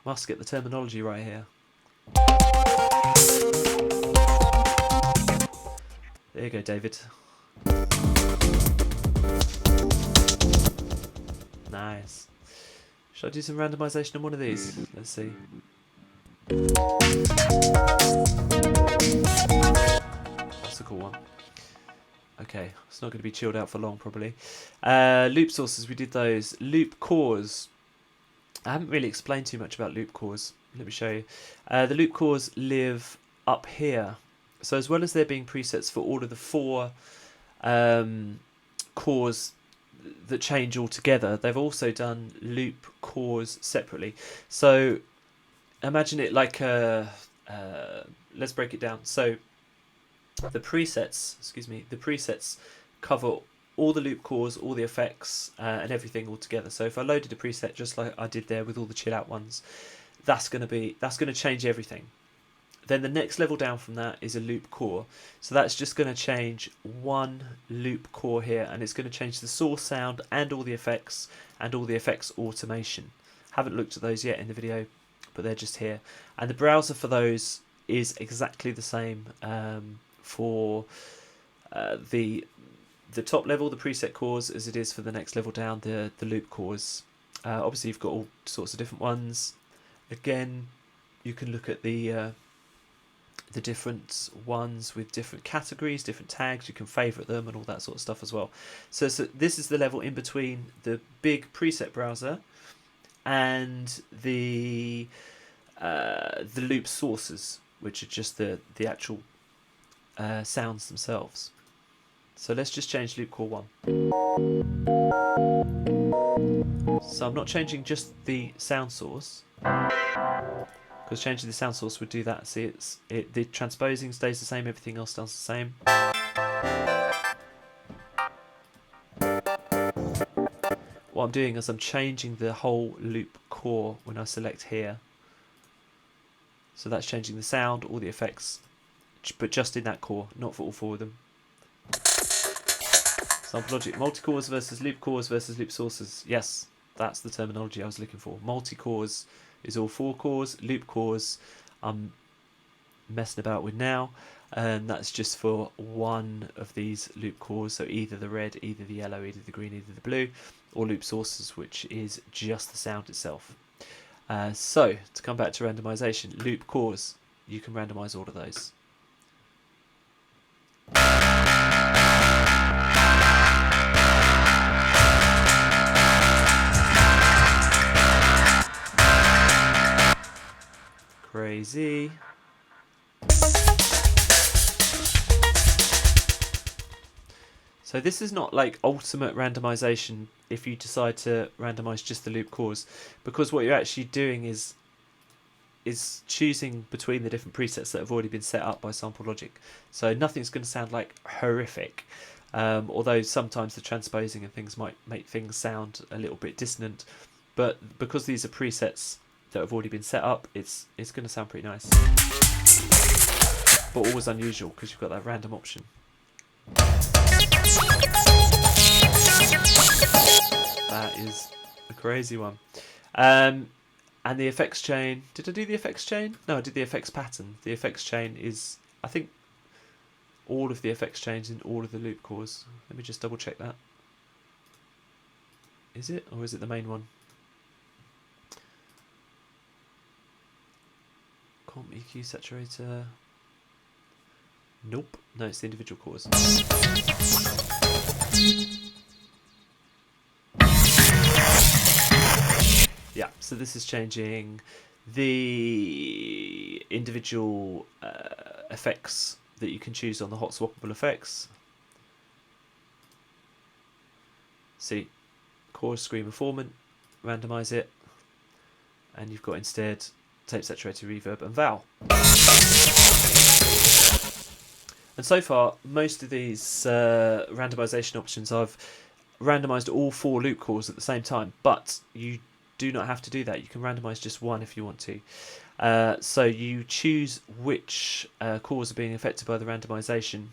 Must get the terminology right here. There you go, David. Nice. Should I do some randomization on one of these? Let's see. That's a cool one. Okay, it's not going to be chilled out for long, probably. Loop sources, we did those. Loop cause. I haven't really explained too much about loop cause. Let me show you. The loop cause live up here. So as well as there being presets for all of the 4 cause that change altogether, they've also done loop cause separately. So imagine it like let's break it down. So the presets cover all the loop cause, all the effects, and everything all together. So if I loaded a preset just like I did there with all the chill out ones, that's going to change everything. Then the next level down from that is a loop core. So that's just going to change one loop core here, and it's going to change the source sound and all the effects automation. Haven't looked at those yet in the video, but they're just here. And the browser for those is exactly the same for the top level, the preset cores, as it is for the next level down, the loop cores. Obviously you've got all sorts of different ones. Again, you can look at the different ones with different categories, different tags. You can favourite them and all that sort of stuff as well. So this is the level in between the big preset browser and the loop sources, which are just the actual sounds themselves. So let's just change loop core 1. So I'm not changing just the sound source, because changing the sound source would do that. See, the transposing stays the same, everything else does the same. What I'm doing is I'm changing the whole loop core when I select here. So that's changing the sound, all the effects, but just in that core, not for all 4 of them. Sample logic, multi-cores versus loop cores versus loop sources. Yes, that's the terminology I was looking for. Multi-cores is all 4 cores. Loop cores I'm messing about with now, and that's just for one of these loop cores. So either the red, either the yellow, either the green, either the blue, or loop sources, which is just the sound itself. So to come back to randomization, loop cores, you can randomize all of those. Crazy. So So this is not like ultimate randomization if you decide to randomize just the loop cause, because what you're actually doing is choosing between the different presets that have already been set up by Sample Logic. So nothing's going to sound like horrific, although sometimes the transposing and things might make things sound a little bit dissonant. But because these are presets that have already been set up, it's going to sound pretty nice. But always unusual because you've got that random option. That is a crazy one. And the effects chain, did I do the effects chain? No, I did the effects pattern. The effects chain is, I think, all of the effects chains in all of the loop cores. Let me just double check that. Is it, or is it the main one? Comp EQ saturator. Nope. No, it's the individual cores. Yeah, so this is changing the individual effects that you can choose on the hot swappable effects. See, chorus, scream, formant, randomize it, and you've got instead tape saturated reverb and vowel. And so far, most of these randomization options, I've randomized all 4 loop cores at the same time, but you do not have to do that. You can randomize just one if you want to. So you choose which cores are being affected by the randomization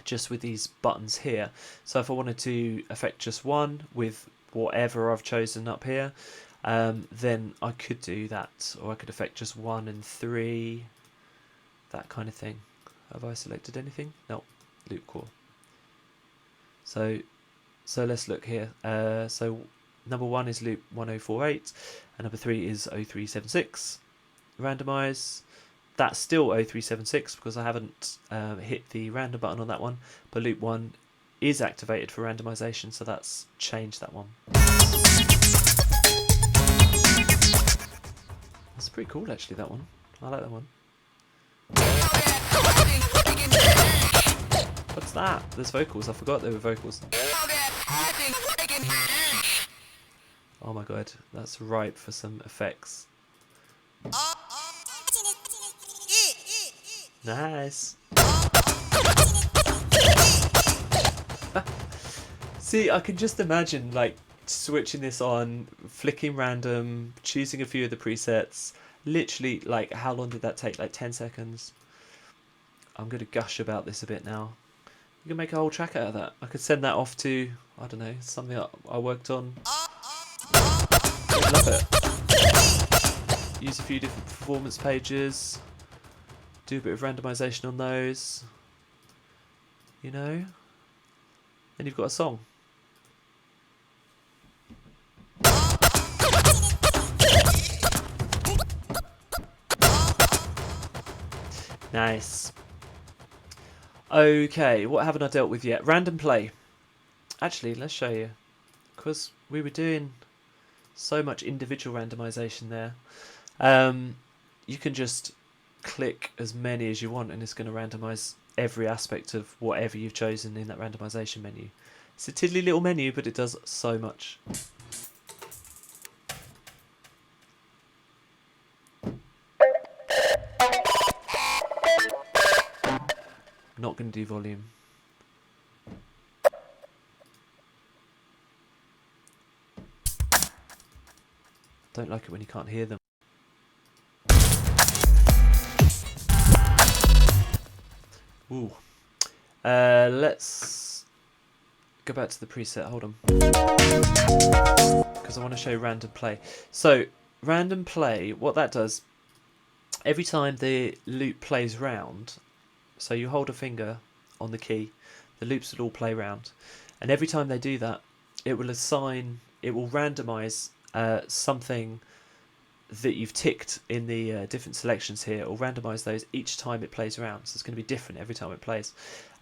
just with these buttons here. So if I wanted to affect just one with whatever I've chosen up here, then I could do that, or I could affect just 1 and 3, that kind of thing. Have I selected anything? No, loop core. So let's look here. So number 1 is loop 1048, and number 3 is 0376. Randomize. That's still 0376 because I haven't hit the random button on that one, but loop 1 is activated for randomization, so that's changed that one. That's pretty cool actually, that one. I like that one. What's that? There's vocals. I forgot there were vocals. Oh my god, that's ripe for some effects. Nice. See, I can just imagine like switching this on, flicking random, choosing a few of the presets. Literally, like, how long did that take? Like 10 seconds. I'm going to gush about this a bit now. You can make a whole track out of that. I could send that off to, I don't know, something I worked on. I love it. Use a few different performance pages. Do a bit of randomization on those. You know? Then you've got a song. Nice. Okay, what haven't I dealt with yet? Random play. Actually, let's show you. Because we were doing so much individual randomization there. You can just click as many as you want and it's going to randomize every aspect of whatever you've chosen in that randomization menu. It's a tiddly little menu, but it does so much. Not going to do volume. Don't like it when you can't hear them. Ooh. Let's go back to the preset. Hold on. Because I want to show random play. So, random play, what that does, every time the loop plays round, so you hold a finger on the key, the loops will all play round. And every time they do that, it will randomize something that you've ticked in the different selections here, or randomize those each time it plays around. So it's going to be different every time it plays.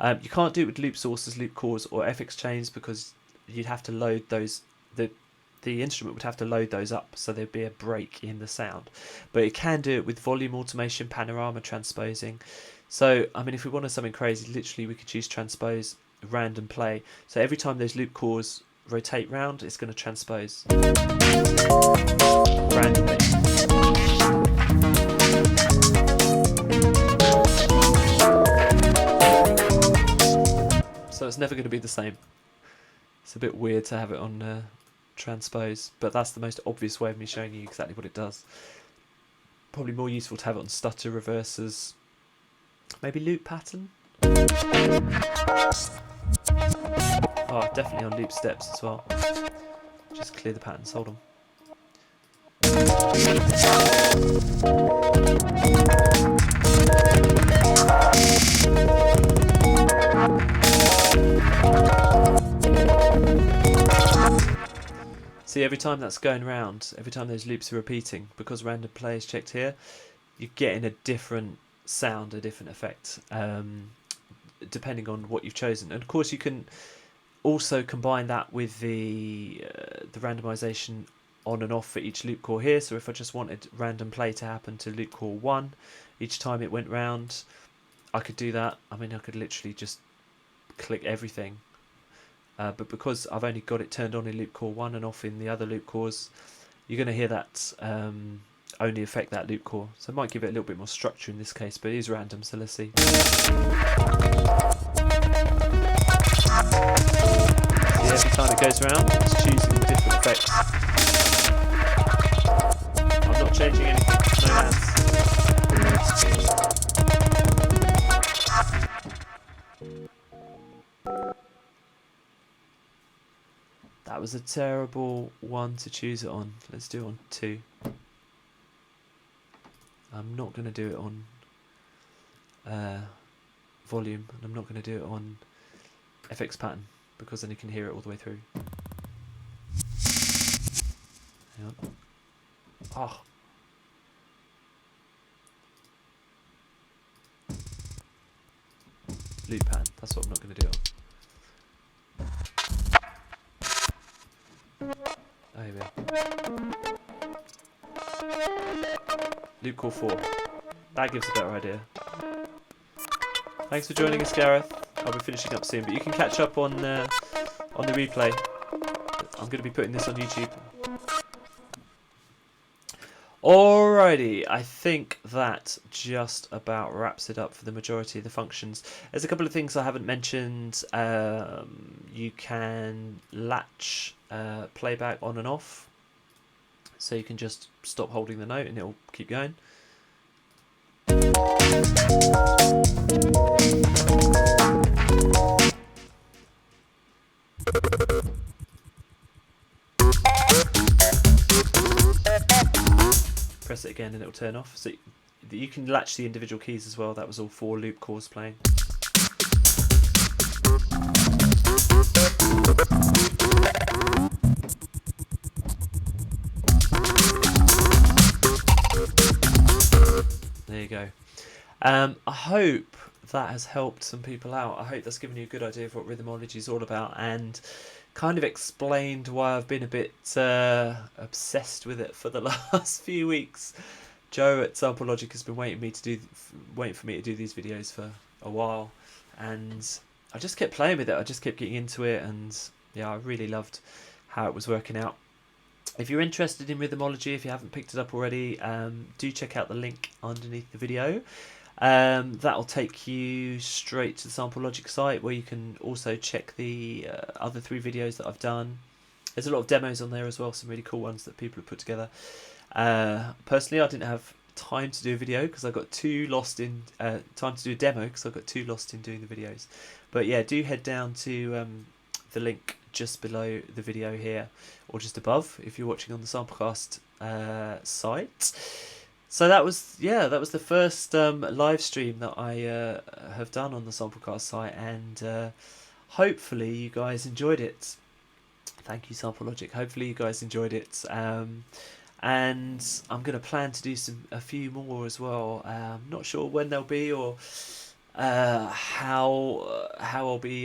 You can't do it with loop sources, loop cores, or FX chains because you'd have to load those. The instrument would have to load those up, so there'd be a break in the sound. But it can do it with volume automation, panorama transposing. So I mean, if we wanted something crazy, literally we could choose transpose random play. So every time those loop cores rotate round, it's going to transpose randomly. So it's never going to be the same. It's a bit weird to have it on transpose, but that's the most obvious way of me showing you exactly what it does. Probably more useful to have it on stutter, reversers, maybe loop pattern. Oh, definitely on loop steps as well. Just clear the patterns, hold on. See, every time that's going round, every time those loops are repeating, because random play is checked here, you're getting a different sound, a different effect, depending on what you've chosen. And of course you can also combine that with the randomization on and off for each loop core here. So if I just wanted random play to happen to loop core 1 each time it went round, I could do that. I mean, I could literally just click everything. But because I've only got it turned on in loop core 1 and off in the other loop cores, you're going to hear that only affect that loop core. So it might give it a little bit more structure in this case, but it is random, so let's see. See, every time it goes around, it's choosing different effects. I'm not changing anything, no hands. That was a terrible one to choose it on. Let's do it on 2. I'm not going to do it on volume, and I'm not going to do it on FX pattern, because then you can hear it all the way through. Hang on. Oh. Loop pattern, that's what I'm not going to do it on. Oh, here we are. Loop core 4. That gives a better idea. Thanks for joining us, Gareth. I'll be finishing up soon, but you can catch up on the replay. I'm going to be putting this on YouTube. Alrighty, I think that just about wraps it up for the majority of the functions. There's a couple of things I haven't mentioned. You can latch playback on and off, so you can just stop holding the note and it'll keep going. Press it again and it'll turn off. So you can latch the individual keys as well. That was all 4 loop cores playing. There you go. I hope that has helped some people out. I hope that's given you a good idea of what Rhythmology is all about, and kind of explained why I've been a bit obsessed with it for the last few weeks. Joe at Sample Logic has been waiting for me to do these videos for a while, and I just kept playing with it. I just kept getting into it, and yeah, I really loved how it was working out. If you're interested in Rhythmology, if you haven't picked it up already, do check out the link underneath the video. That'll take you straight to the Sample Logic site, where you can also check the other 3 videos that I've done. There's a lot of demos on there as well, some really cool ones that people have put together. Personally, I didn't have time to do a video because I got too lost in time to do a demo because I got too lost in doing the videos. But yeah, do head down to the link just below the video here, or just above if you're watching on the Samplecast site. So that was the first live stream that I have done on the Samplecast site, and hopefully you guys enjoyed it. Thank you, Sample Logic. Hopefully you guys enjoyed it. And I'm going to plan to do a few more as well. Not sure when they'll be, or how I'll be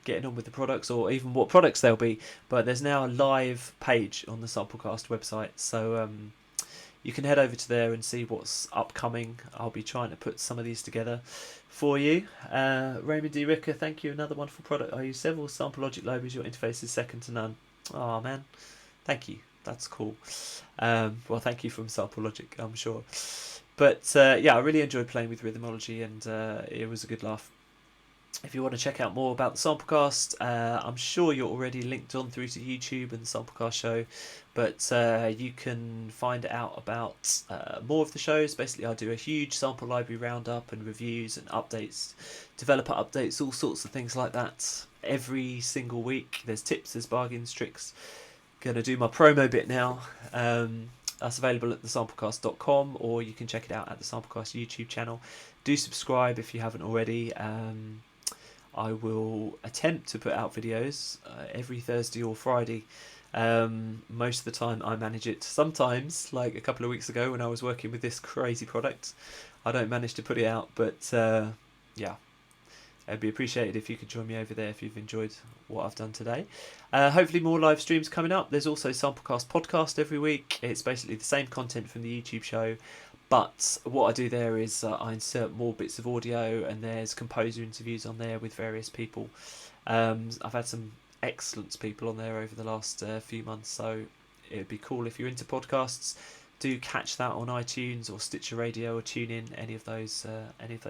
getting on with the products, or even what products they'll be. But there's now a live page on the Samplecast website, so you can head over to there and see what's upcoming. I'll be trying to put some of these together for you. Raymond D. Ricker, thank you. Another wonderful product. I use several sample logic libraries. Your interface is second to none. Oh man, thank you. That's cool. Well, thank you from Sample Logic, I'm sure. But yeah, I really enjoyed playing with Rhythmology, and it was a good laugh. If you want to check out more about the Samplecast, I'm sure you're already linked on through to YouTube and the Samplecast show, but you can find out about more of the shows. Basically, I do a huge sample library roundup and reviews and updates, developer updates, all sorts of things like that every single week. There's tips, there's bargains, tricks. Going to do my promo bit now. That's available at thesamplecast.com, or you can check it out at the Samplecast YouTube channel. Do subscribe if you haven't already. I will attempt to put out videos every Thursday or Friday. Most of the time I manage it. Sometimes, like a couple of weeks ago when I was working with this crazy product, I don't manage to put it out, but yeah, it'd be appreciated if you could join me over there if you've enjoyed what I've done today. Hopefully more live streams coming up. There's also Samplecast podcast every week. It's basically the same content from the YouTube show, but what I do there is I insert more bits of audio, and there's composer interviews on there with various people. I've had some excellent people on there over the last few months, so it'd be cool if you're into podcasts. Do catch that on iTunes or Stitcher Radio or TuneIn, any of those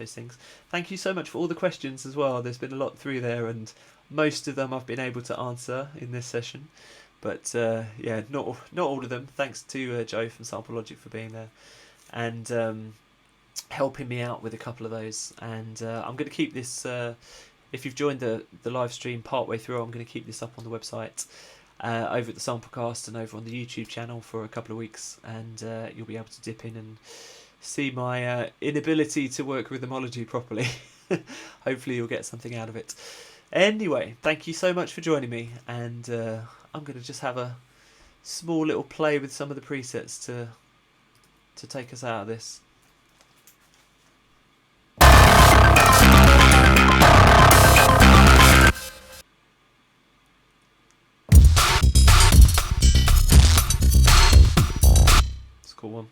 things. Thank you so much for all the questions as well. There's been a lot through there, and most of them I've been able to answer in this session. But yeah, not all of them. Thanks to Joe from Sample Logic for being there and helping me out with a couple of those. And I'm going to keep this. If you've joined the live stream partway through, I'm going to keep this up on the website. Over at the Samplecast and over on the YouTube channel for a couple of weeks, and you'll be able to dip in and see my inability to work with Rhythmology properly. Hopefully you'll get something out of it. Anyway, thank you so much for joining me, and I'm going to just have a small little play with some of the presets to take us out of this. Cool one.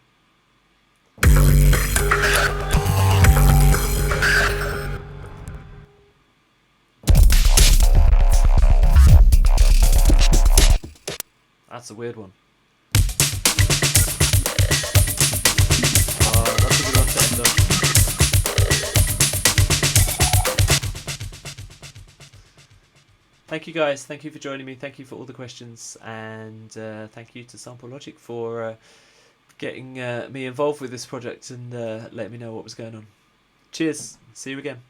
That's a weird one. That's a good one to end on. Thank you guys, thank you for joining me, thank you for all the questions, and thank you to Sample Logic for getting me involved with this project and letting me know what was going on. Cheers, see you again.